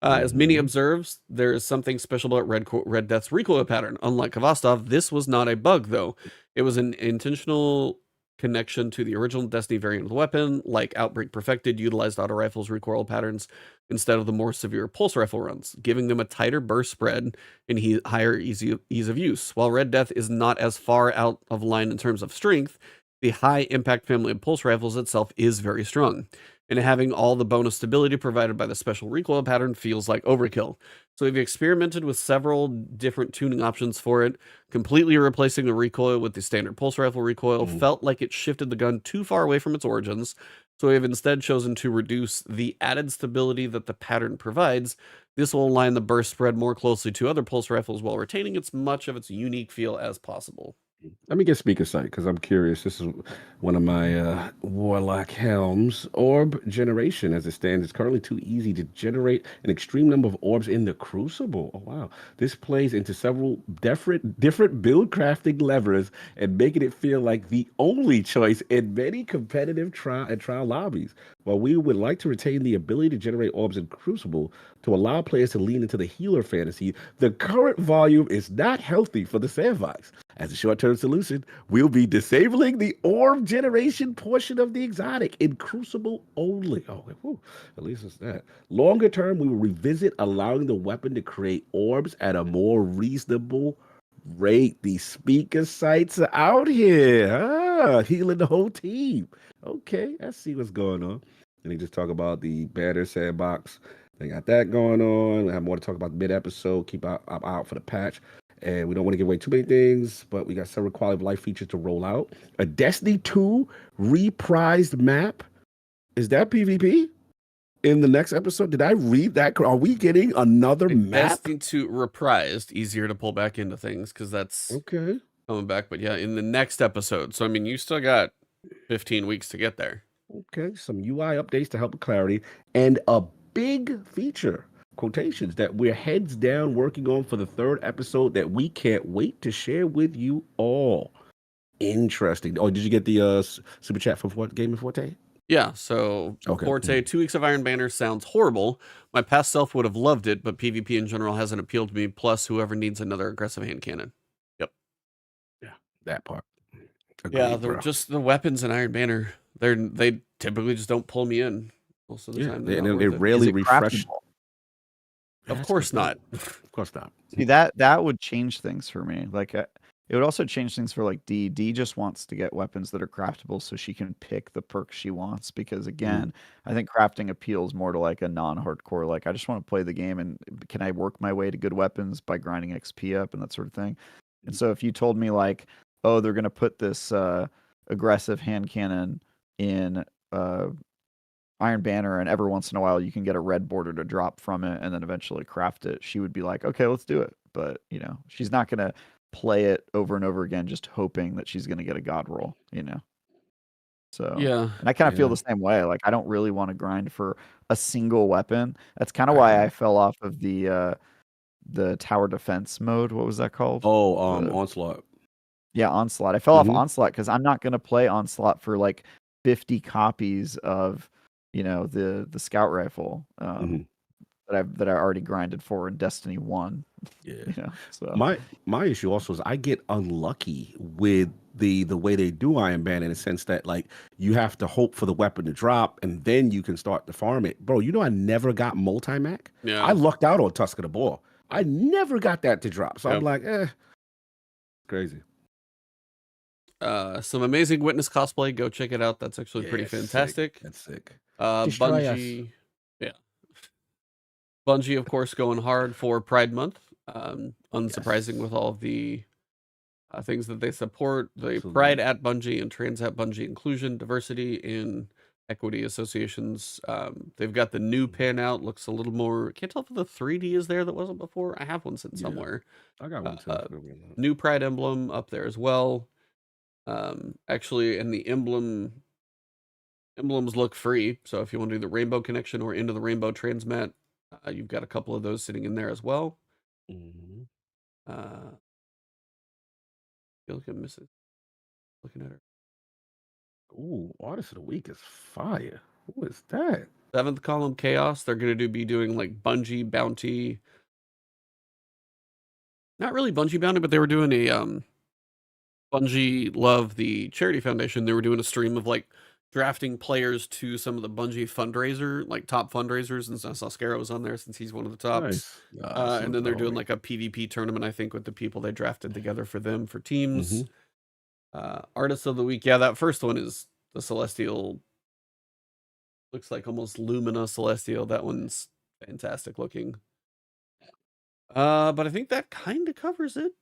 S2: As Mini observes, there is something special about Red Death's recoil pattern. Unlike Kvastov, this was not a bug, though. It was an intentional connection to the original Destiny variant of the weapon, like Outbreak Perfected utilized auto rifles recoil patterns instead of the more severe pulse rifle runs, giving them a tighter burst spread and higher ease of use. While Red Death is not as far out of line in terms of strength, the high impact family of pulse rifles itself is very strong, and having all the bonus stability provided by the special recoil pattern feels like overkill. So we've experimented with several different tuning options for it. Completely replacing the recoil with the standard pulse rifle recoil felt like it shifted the gun too far away from its origins, so we have instead chosen to reduce the added stability that the pattern provides. This will align the burst spread more closely to other pulse rifles while retaining as much of its unique feel as possible.
S1: Let me get speaker sight because I'm curious. This is one of my Warlock helms. Orb generation, as it stands, is currently too easy to generate an extreme number of orbs in the Crucible. Oh, wow. This plays into several different build crafting levers and making it feel like the only choice in many competitive trial lobbies. While we would like to retain the ability to generate orbs in Crucible to allow players to lean into the healer fantasy, the current volume is not healthy for the sandbox. As a short-term solution, we'll be disabling the orb generation portion of the exotic in Crucible only. Oh, whew, at least it's that. Longer term, we will revisit allowing the weapon to create orbs at a more reasonable rate. These speaker sites are out here, healing the whole team. Okay, I see what's going on. And they just talk about the banner sandbox. They got that going on. We have more to talk about mid-episode. Keep out for the patch. And we don't want to give away too many things, but we got several quality of life features to roll out. A Destiny 2 reprised map. Is that PvP in the next episode? Did I read that? Are we getting another map?
S2: Destiny 2 reprised, easier to pull back into things because that's coming back. But yeah, in the next episode. So, I mean, you still got 15 weeks to get there.
S1: Okay, some UI updates to help with clarity. And a big feature. Quotations that we're heads down working on for the 3rd episode that we can't wait to share with you all. Interesting. Oh, did you get the super chat from Gaming Forte?
S2: Yeah, so Forte, 2 weeks of Iron Banner sounds horrible. My past self would have loved it, but PvP in general hasn't appealed to me, plus whoever needs another aggressive hand cannon. Yep.
S1: Yeah, that part.
S2: Agreed, they're just the weapons in Iron Banner. They typically just don't pull me in most of the time.
S1: They rarely refresh.
S2: Of course not.
S1: Of course not.
S3: See, that would change things for me. Like, it would also change things for like D. D just wants to get weapons that are craftable so she can pick the perks she wants. Because again, I think crafting appeals more to like a non-hardcore. Like, I just want to play the game and can I work my way to good weapons by grinding XP up and that sort of thing. And so if you told me like, oh, they're gonna put this aggressive hand cannon in Iron Banner, and every once in a while you can get a red border to drop from it and then eventually craft it, she would be like, okay, let's do it. But, you know, she's not going to play it over and over again just hoping that she's going to get a god roll, you know? So,
S2: yeah.
S3: And I kind of feel the same way. Like, I don't really want to grind for a single weapon. That's kind of why I fell off of the tower defense mode. What was that called?
S1: Oh, Onslaught. Yeah,
S3: Onslaught. I fell off Onslaught because I'm not going to play Onslaught for like 50 copies of, you know, the scout rifle that I already grinded for in Destiny 1.
S1: Yeah.
S3: You know, so
S1: my issue also is I get unlucky with the way they do Iron Banner in the sense that like you have to hope for the weapon to drop and then you can start to farm it. Bro, you know I never got multi-mac.
S2: Yeah.
S1: I lucked out on Tusk of the Boar. I never got that to drop. So I'm like, crazy.
S2: Some amazing Witness cosplay. Go check it out. That's actually pretty fantastic.
S1: That's sick.
S2: Bungie, Bungie, of course, going hard for Pride Month. Unsurprising with all of the things that they support. The Pride at Bungie and Trans at Bungie inclusion, diversity in equity associations. They've got the new pin out. Looks a little more. Can't tell if the 3D is there that wasn't before. I have one sitting somewhere.
S1: I got one too.
S2: New Pride emblem up there as well. Actually, and the emblems look free. So if you want to do the Rainbow Connection or Into the Rainbow Transmat, you've got a couple of those sitting in there as well. I feel like I'm missing. Looking at her.
S1: Ooh, Artist of the Week is fire. Who is that?
S2: 7th Column Chaos. They're going to be doing like Bungie Bounty. Not really Bungie Bounty, but they were doing a Bungie Love, the charity foundation. They were doing a stream of like drafting players to some of the Bungie fundraiser, like top fundraisers, and Soscaro was on there since he's one of the tops. Nice. And then they're doing like a PvP tournament, I think, with the people they drafted together for them for teams. Artist of the Week, yeah, that first one is the Celestial. Looks like almost Lumina Celestial. That one's fantastic looking. But I think that kind of covers it.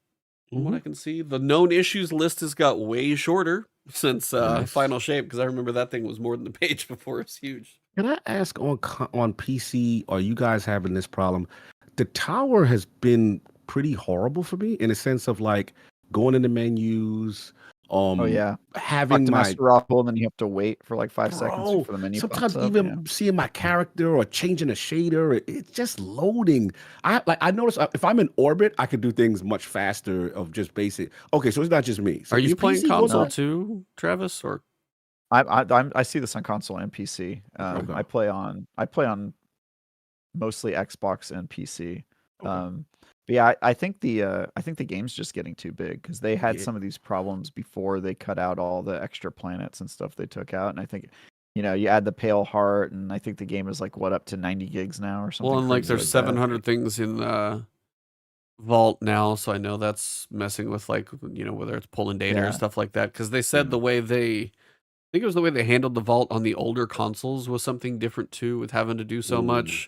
S2: From what I can see, the known issues list has got way shorter since Final Shape, because I remember that thing was more than the page before. It's huge.
S1: Can I ask on PC, are you guys having this problem? The tower has been pretty horrible for me in a sense of like going into menus. Having my
S3: raffle, and then you have to wait for like 5 seconds for the menu.
S1: Sometimes even seeing my character or changing a shader, it's just loading. I notice if I'm in orbit, I can do things much faster of just basic. Okay, so it's not just me. So
S2: are you playing console too, Travis? Or
S3: I see this on console and PC. Okay. I play on mostly Xbox and PC. Okay. But yeah, I think the game's just getting too big because they had some of these problems before they cut out all the extra planets and stuff they took out. And I think, you add the Pale Heart, and I think the game is like up to 90 gigs now or something.
S2: Well, and like there's 700 things in Vault now, so I know that's messing with like whether it's pulling data or stuff like that. Because they said the way I think it was the way they handled the Vault on the older consoles was something different too, with having to do so much.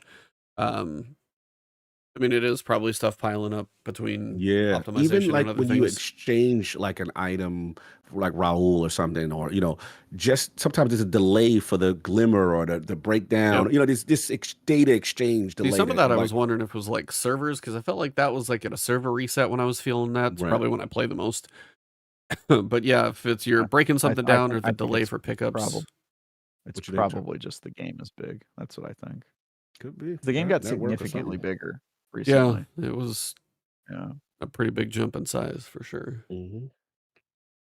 S2: I mean, it is probably stuff piling up between optimization
S1: even like
S2: and other
S1: when
S2: things.
S1: You exchange like an item for like Raul or something, or just sometimes there's a delay for the glimmer or the breakdown. There's this data exchange delay.
S2: See, some of that I was wondering if it was like servers, because I felt like that was like at a server reset when I was feeling that. It's probably when I play the most. But yeah, if it's you're breaking something down or the delay for pickups,
S3: it's probably just the game is big. That's what I think.
S1: Could be.
S3: The game got significantly bigger recently.
S2: Yeah, it was a pretty big jump in size for sure.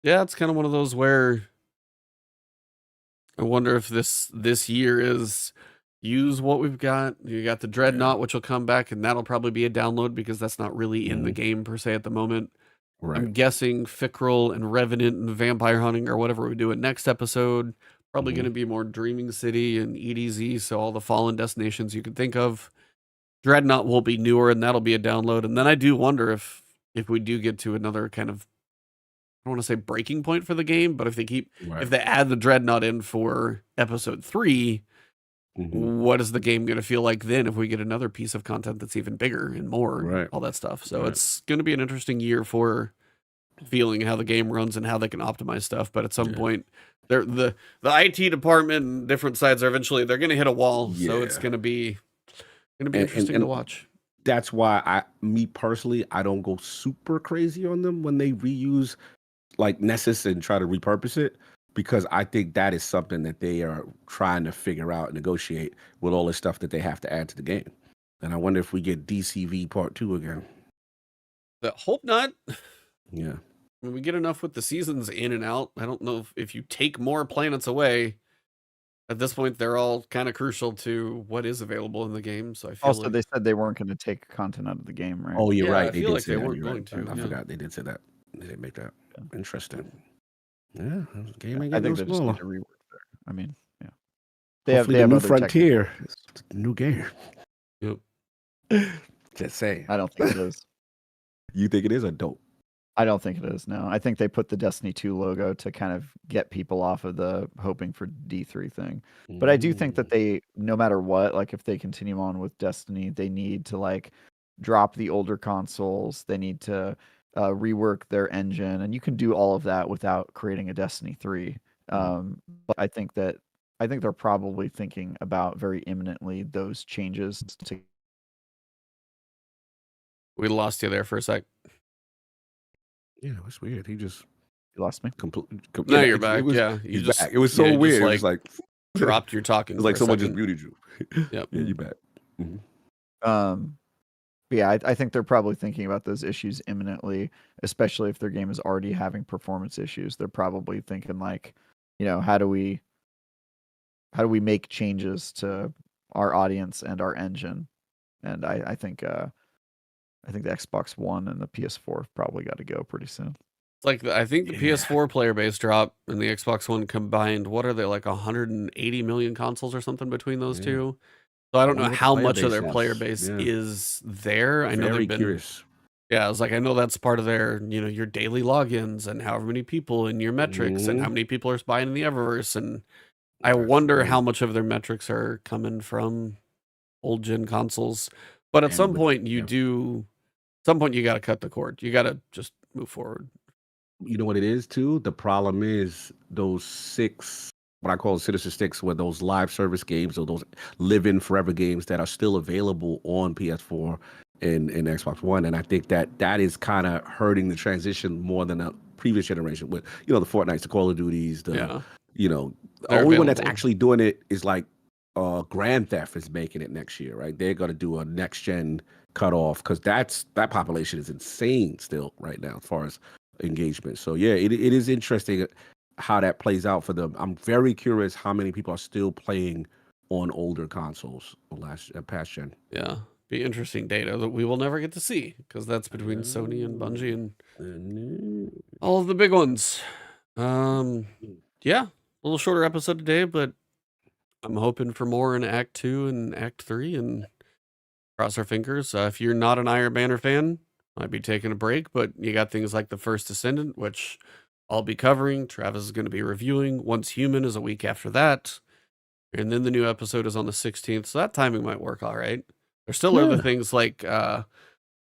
S2: Yeah, it's kind of one of those where I wonder if this year is use what we've got. You got the Dreadnought, which will come back, and that'll probably be a download because that's not really in the game per se at the moment. I'm guessing Fickrel and Revenant and Vampire Hunting or whatever we do in next episode. Probably going to be more Dreaming City and EDZ, so all the fallen destinations you can think of. Dreadnought will be newer, and that'll be a download. And then I do wonder if we do get to another kind of, I don't want to say breaking point for the game, but if they add the Dreadnought in for episode 3, what is the game going to feel like then if we get another piece of content that's even bigger and more, all that stuff. So it's going to be an interesting year for feeling how the game runs and how they can optimize stuff. But at some point, the IT department and different sides are they're going to hit a wall. So it's going to be interesting to watch.
S1: That's why me personally, I don't go super crazy on them when they reuse like Nessus and try to repurpose it, because I think that is something that they are trying to figure out and negotiate with all the stuff that they have to add to the game. And I wonder if we get DCV Part 2 again.
S2: I hope not.
S1: Yeah.
S2: When we get enough with the seasons in and out, I don't know if you take more planets away. At this point, they're all kind of crucial to what is available in the game. So I feel
S3: also they said they weren't going to take content out of the game, right?
S1: Oh, you're right.
S2: I feel like they weren't going to.
S1: I forgot they did say that. They did make that. Interesting. Yeah, game ain't
S3: I think
S1: no
S3: they just
S1: smaller.
S3: need to rework there. I mean,
S1: They have New Frontier. It's a new game.
S2: Yep.
S1: Just saying.
S3: I don't think it is.
S1: You think it is a dope?
S3: I don't think it is. No, I think they put the Destiny 2 logo to kind of get people off of the hoping for D3 thing. But I do think that they, no matter what, like if they continue on with Destiny, they need to like drop the older consoles. They need to rework their engine, and you can do all of that without creating a Destiny 3. But I think that I think they're probably thinking about very imminently those changes to.
S2: We lost you there for a sec.
S1: Yeah, it's weird. He just
S3: You lost me.
S2: No, you're back. Yeah,
S1: he's back. It was so weird. It was like
S2: dropped your talking.
S1: It was like someone just muted you.
S2: Yep.
S1: Yeah, you back.
S3: But yeah, I think they're probably thinking about those issues imminently, especially if their game is already having performance issues. They're probably thinking like, how do we make changes to our audience and our engine? And I think the Xbox One and the PS4 have probably got to go pretty soon.
S2: Like, I think the PS4 player base drop and the Xbox One combined, what are they, like 180 million consoles or something between those two? So I don't know how much of their player base is there. I know they've been curious. Yeah, I was like, I know that's part of their, your daily logins and however many people and your metrics and how many people are buying in the Eververse. And I wonder how much of their metrics are coming from old gen consoles. But at some point you got to cut the cord. You got to just move forward.
S1: You know what it is too? The problem is those 6, what I call Citizen 6, were those live service games or those live-in forever games that are still available on PS4 and Xbox One. And I think that is kind of hurting the transition more than a previous generation with, the Fortnites, the Call of Duties, the only one that's actually doing it is like Grand Theft is making it next year, right? They're going to do a next gen cutoff because that population is insane still right now as far as engagement. So yeah, it is interesting how that plays out for them. I'm very curious how many people are still playing on older consoles past gen.
S2: Yeah, be interesting data that we will never get to see because that's between Sony and Bungie and all of the big ones. Yeah, a little shorter episode today, but I'm hoping for more in Act 2 and Act 3 and cross our fingers. If you're not an Iron Banner fan, might be taking a break, but you got things like The First Descendant, which I'll be covering. Travis is going to be reviewing. Once Human is a week after that. And then the new episode is on the 16th, so that timing might work all right. There's still other things like,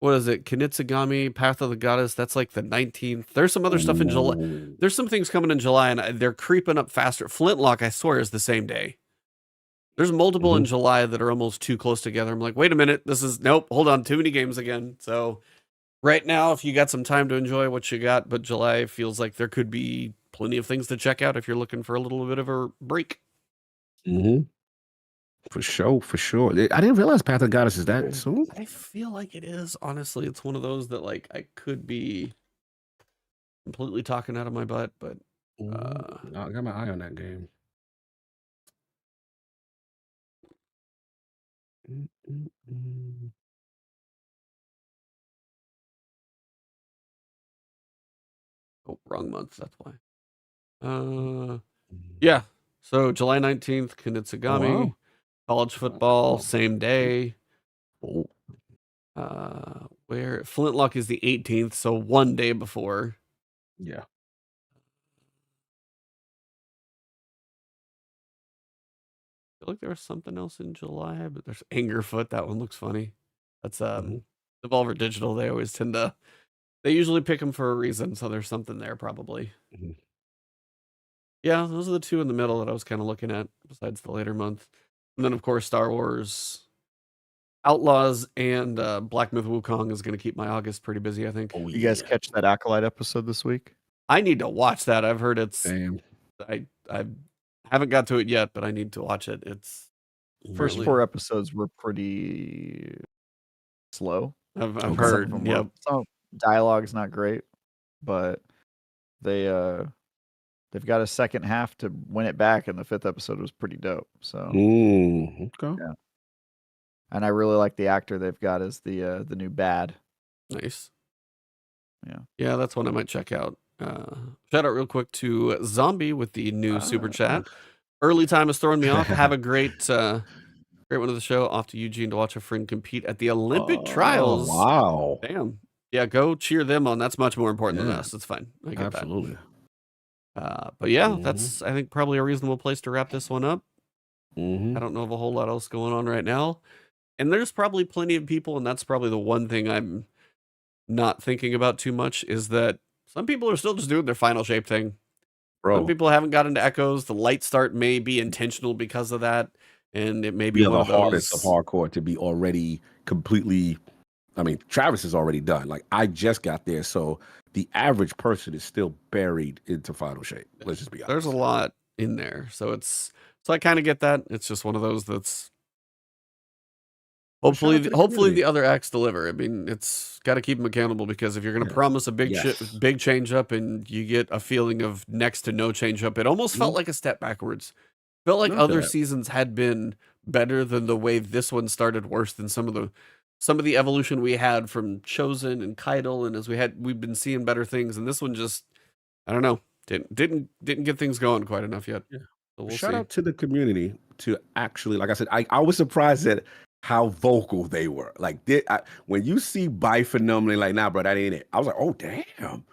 S2: what is it? Kinitsugami, Path of the Goddess. That's like the 19th. There's some other stuff in July. There's some things coming in July, and they're creeping up faster. Flintlock, I swear, is the same day. There's multiple in July that are almost too close together. I'm like, wait a minute. Nope, hold on. Too many games again. So right now, if you got some time to enjoy what you got, but July feels like there could be plenty of things to check out if you're looking for a little bit of a break.
S1: For sure. I didn't realize Path of the Goddess is that soon.
S2: I feel like it is. Honestly, it's one of those that like I could be completely talking out of my butt, but
S1: I got my eye on that game.
S2: Oh, wrong month. That's why. Yeah. So July 19th, Kinitsugami, college football, same day. Where Flintlock is the 18th, so one day before.
S1: Yeah.
S2: I feel like there was something else in July, but there's Angerfoot. That one looks funny. That's Devolver Digital. They always tend to. They usually pick them for a reason, so there's something there probably. Yeah, those are the two in the middle that I was kind of looking at, besides the later month. And then, of course, Star Wars Outlaws and Black Myth Wukong is going to keep my August pretty busy, I think.
S3: You guys catch that Acolyte episode this week?
S2: I need to watch that. I've heard it's... Damn. I haven't got to it yet, but I need to watch it. It's
S3: First 4 episodes were pretty slow.
S2: I've heard. Yep.
S3: Some dialogue's not great, but they've got a second half to win it back, and the 5th episode was pretty dope. So
S1: okay.
S3: Yeah. And I really like the actor they've got as the new Bad.
S2: Nice.
S3: Yeah,
S2: that's one I might check out. Shout out real quick to Zombie with the new super chat. Early time is throwing me off. Have a great one of the show. Off to Eugene to watch a friend compete at the Olympic trials.
S1: Wow.
S2: Damn. Yeah, go cheer them on. That's much more important than us. It's fine. I get
S1: Absolutely.
S2: That. But yeah, that's I think probably a reasonable place to wrap this one up. I don't know of a whole lot else going on right now. And there's probably plenty of people, and that's probably the one thing I'm not thinking about too much, is that some people are still just doing their final shape thing. Some people haven't got into echoes. The light start may be intentional because of that, and it may be one
S1: the
S2: of
S1: hardest
S2: those
S1: of hardcore to be already completely. I mean, Travis is already done. Like I just got there, so the average person is still buried into final shape. Let's just be honest.
S2: There's a lot in there, so I kind of get that. It's just one of those that's hopefully the other acts deliver. I mean, it's got to keep them accountable, because if you're going to promise a big change up and you get a feeling of next to no change up, it almost felt like a step backwards. Felt like other seasons had been better than the way this one started, worse than some of the evolution we had from Chosen and Caiatl, and as we've been seeing better things, and this one just, I don't know, didn't get things going quite enough yet.
S1: Yeah.
S2: So we'll
S1: Shout
S2: see.
S1: out to the community to actually, like I said, I was surprised at how vocal they were. Like when you see Biphenomally, like, nah, bro, that ain't it. I was like, oh damn,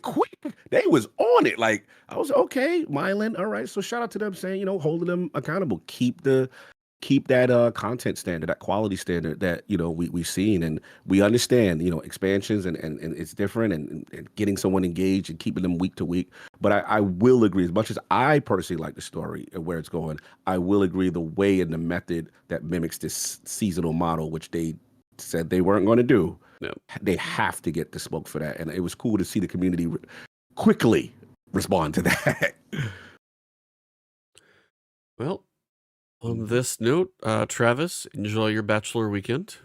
S1: quick. They was on it. Like I was okay, Mylan. All right, so shout out to them saying, holding them accountable. Keep that content standard, that quality standard that we've seen, and we understand expansions and it's different, and getting someone engaged and keeping them week to week. But I will agree, as much as I personally like the story and where it's going, I will agree the way and the method that mimics this seasonal model, which they said they weren't going to do.
S2: No.
S1: They have to get the smoke for that, and it was cool to see the community quickly respond to that.
S2: Well, on this note, Travis, enjoy your bachelor weekend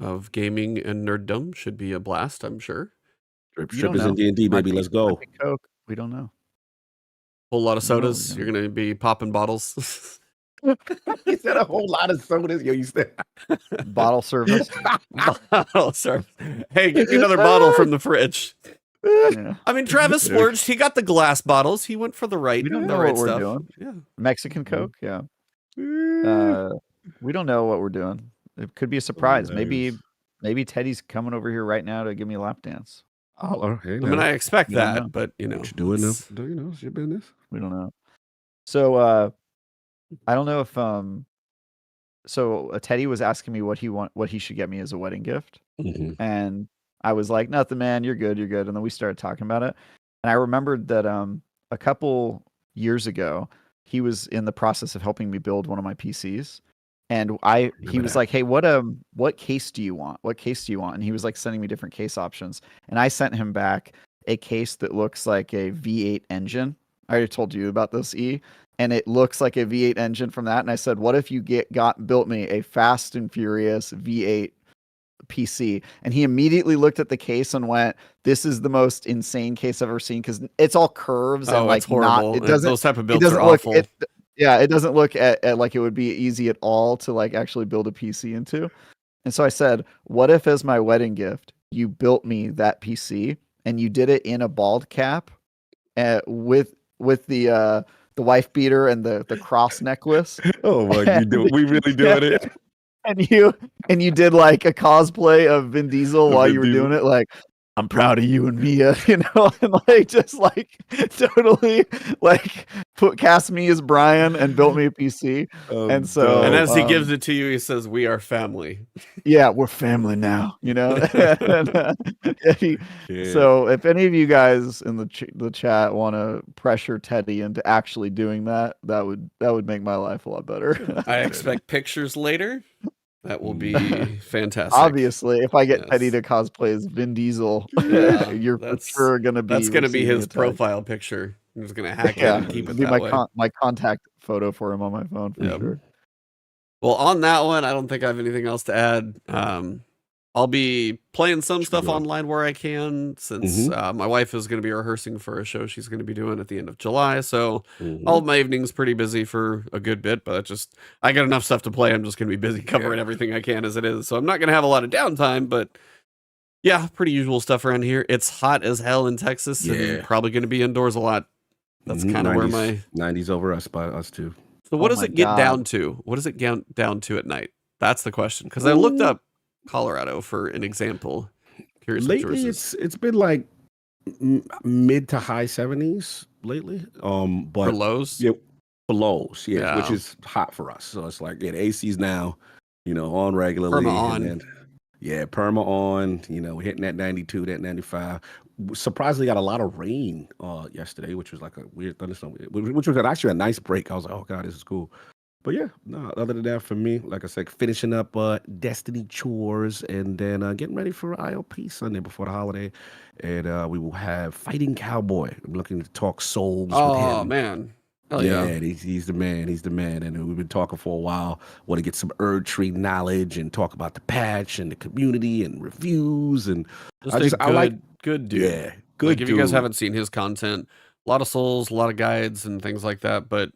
S2: of gaming and nerddom. Should be a blast, I'm sure.
S1: Strippers and D&D, baby. Let's go.
S3: Coke. We don't know.
S2: Whole lot of sodas. You're going to be popping bottles.
S1: You said a whole lot of sodas. Yo, you said
S3: bottle service.
S2: Bottle service. Hey, get me another bottle from the fridge.
S3: Yeah.
S2: I mean, Travis splurged. He got the glass bottles. He went for the right.
S3: We don't
S2: the
S3: know
S2: right
S3: what we're
S2: stuff.
S3: doing.
S2: Yeah.
S3: Mexican Coke. Yeah. We don't know what we're doing. It could be a surprise. Maybe Teddy's coming over here right now to give me a lap dance.
S1: Oh, okay.
S2: I mean, I expect that, but
S1: what you doing now? It's your business.
S3: We don't know. So I don't know if so Teddy was asking me what he should get me as a wedding gift, and I was like, nothing, man. You're good. And then we started talking about it, and I remembered that a couple years ago he was in the process of helping me build one of my PCs. And he was like, hey, what case do you want? What case do you want? And he was like sending me different case options. And I sent him back a case that looks like a V8 engine. I already told you about this, E. And it looks like a V8 engine from that. And I said, what if you built me a Fast and Furious V8 PC? And he immediately looked at the case and went, this is the most insane case I've ever seen, because it's all curves and like
S2: it's horrible.
S3: It doesn't,
S2: those type of builds are awful.
S3: It doesn't look at like it would be easy at all to like actually build a PC into. And so I said, what if as my wedding gift, you built me that PC and you did it in a bald cap with the wife beater and the cross necklace.
S1: Oh my, we really doing it.
S3: And you did like a cosplay of Vin Diesel while you were doing it, like, I'm proud of you and Mia, and like just like totally like cast me as Brian and built me a PC. And
S2: as he gives it to you, he says, "We are family."
S3: Yeah, we're family now, So if any of you guys in the chat want to pressure Teddy into actually doing that, that would make my life a lot better.
S2: I expect pictures later. That will be fantastic.
S3: Obviously, if I get Teddy to cosplay as Vin Diesel, you're for sure gonna be.
S2: That's gonna be his profile picture. I'm just gonna hack it and keep it that way.
S3: My contact photo for him on my phone for sure.
S2: Well, on that one, I don't think I have anything else to add. I'll be playing some stuff online where I can, since my wife is going to be rehearsing for a show she's going to be doing at the end of July. So all of my evenings pretty busy for a good bit, but I got enough stuff to play. I'm just going to be busy covering everything I can as it is. So I'm not going to have a lot of downtime, but yeah, pretty usual stuff around here. It's hot as hell in Texas, and probably going to be indoors a lot. That's kind of where my
S1: 90s over us by us too.
S2: So what does it get down to? What does it get down to at night? That's the question. Because I looked up Colorado for an example. Curious.
S1: Lately, it's been like mid to high 70s lately. But
S2: for lows,
S1: for lows, which is hot for us. So it's like the AC's now, on regularly. Yeah, perma on. We're hitting that 92, that 95. Surprisingly, got a lot of rain yesterday, which was like a weird thunderstorm, which was actually a nice break. I was like, oh God, this is cool. But yeah, no, other than that, for me, like I said, finishing up Destiny chores and then getting ready for ILP Sunday before the holiday. And we will have Fighting Cowboy. I'm looking to talk souls with
S2: Oh
S1: him.
S2: man. Hell yeah.
S1: He's the man. He's the man. And we've been talking for a while. Want to get some Erd Tree knowledge and talk about the patch and the community and reviews. And
S2: I like good dude.
S1: Yeah, good
S2: like,
S1: dude.
S2: If you guys haven't seen his content, a lot of souls, a lot of guides and things like that, but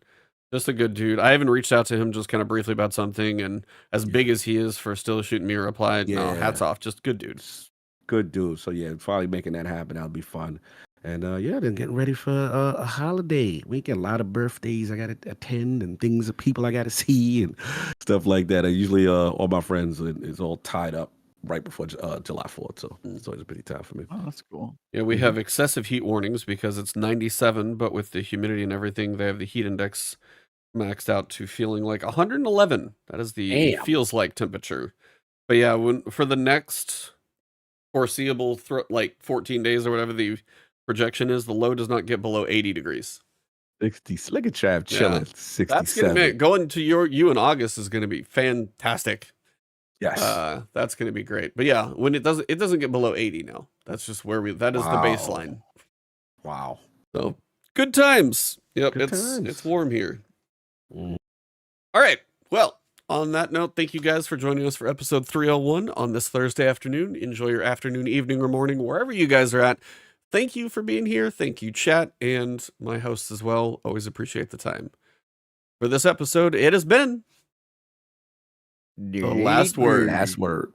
S2: just a good dude. I even reached out to him just kind of briefly about something, and as big as he is for still shooting me a reply, no, hats off. Just good dude.
S1: Good dude. So yeah, finally making that happen. That'll be fun. And then getting ready for a holiday weekend. A lot of birthdays I got to attend and things of people I got to see and stuff like that. I usually all my friends is all tied up right before July 4th, so it's always a busy time for me.
S3: Oh, that's cool.
S2: Yeah, we have excessive heat warnings because it's 97, but with the humidity and everything, they have the heat index maxed out to feeling like 111. That is the feels like temperature. But yeah, for the next foreseeable like 14 days or whatever the projection is, the low does not get below 80 degrees.
S1: 60 Slicker Trap chilling. 67.
S2: That's gonna going to you in August is gonna be fantastic.
S1: Yes.
S2: That's gonna be great. But yeah, when it doesn't get below 80 now. That's just where that is the baseline.
S1: Wow.
S2: So good times. Yep,
S1: Good
S2: it's
S1: times.
S2: warm here. All right. Well, on that note, thank you guys for joining us for episode 301 on this Thursday afternoon. Enjoy your afternoon, evening, or morning, wherever you guys are at. Thank you for being here. Thank you, chat, and my hosts as well. Always appreciate the time. For this episode, it has been the last word.
S1: Last word.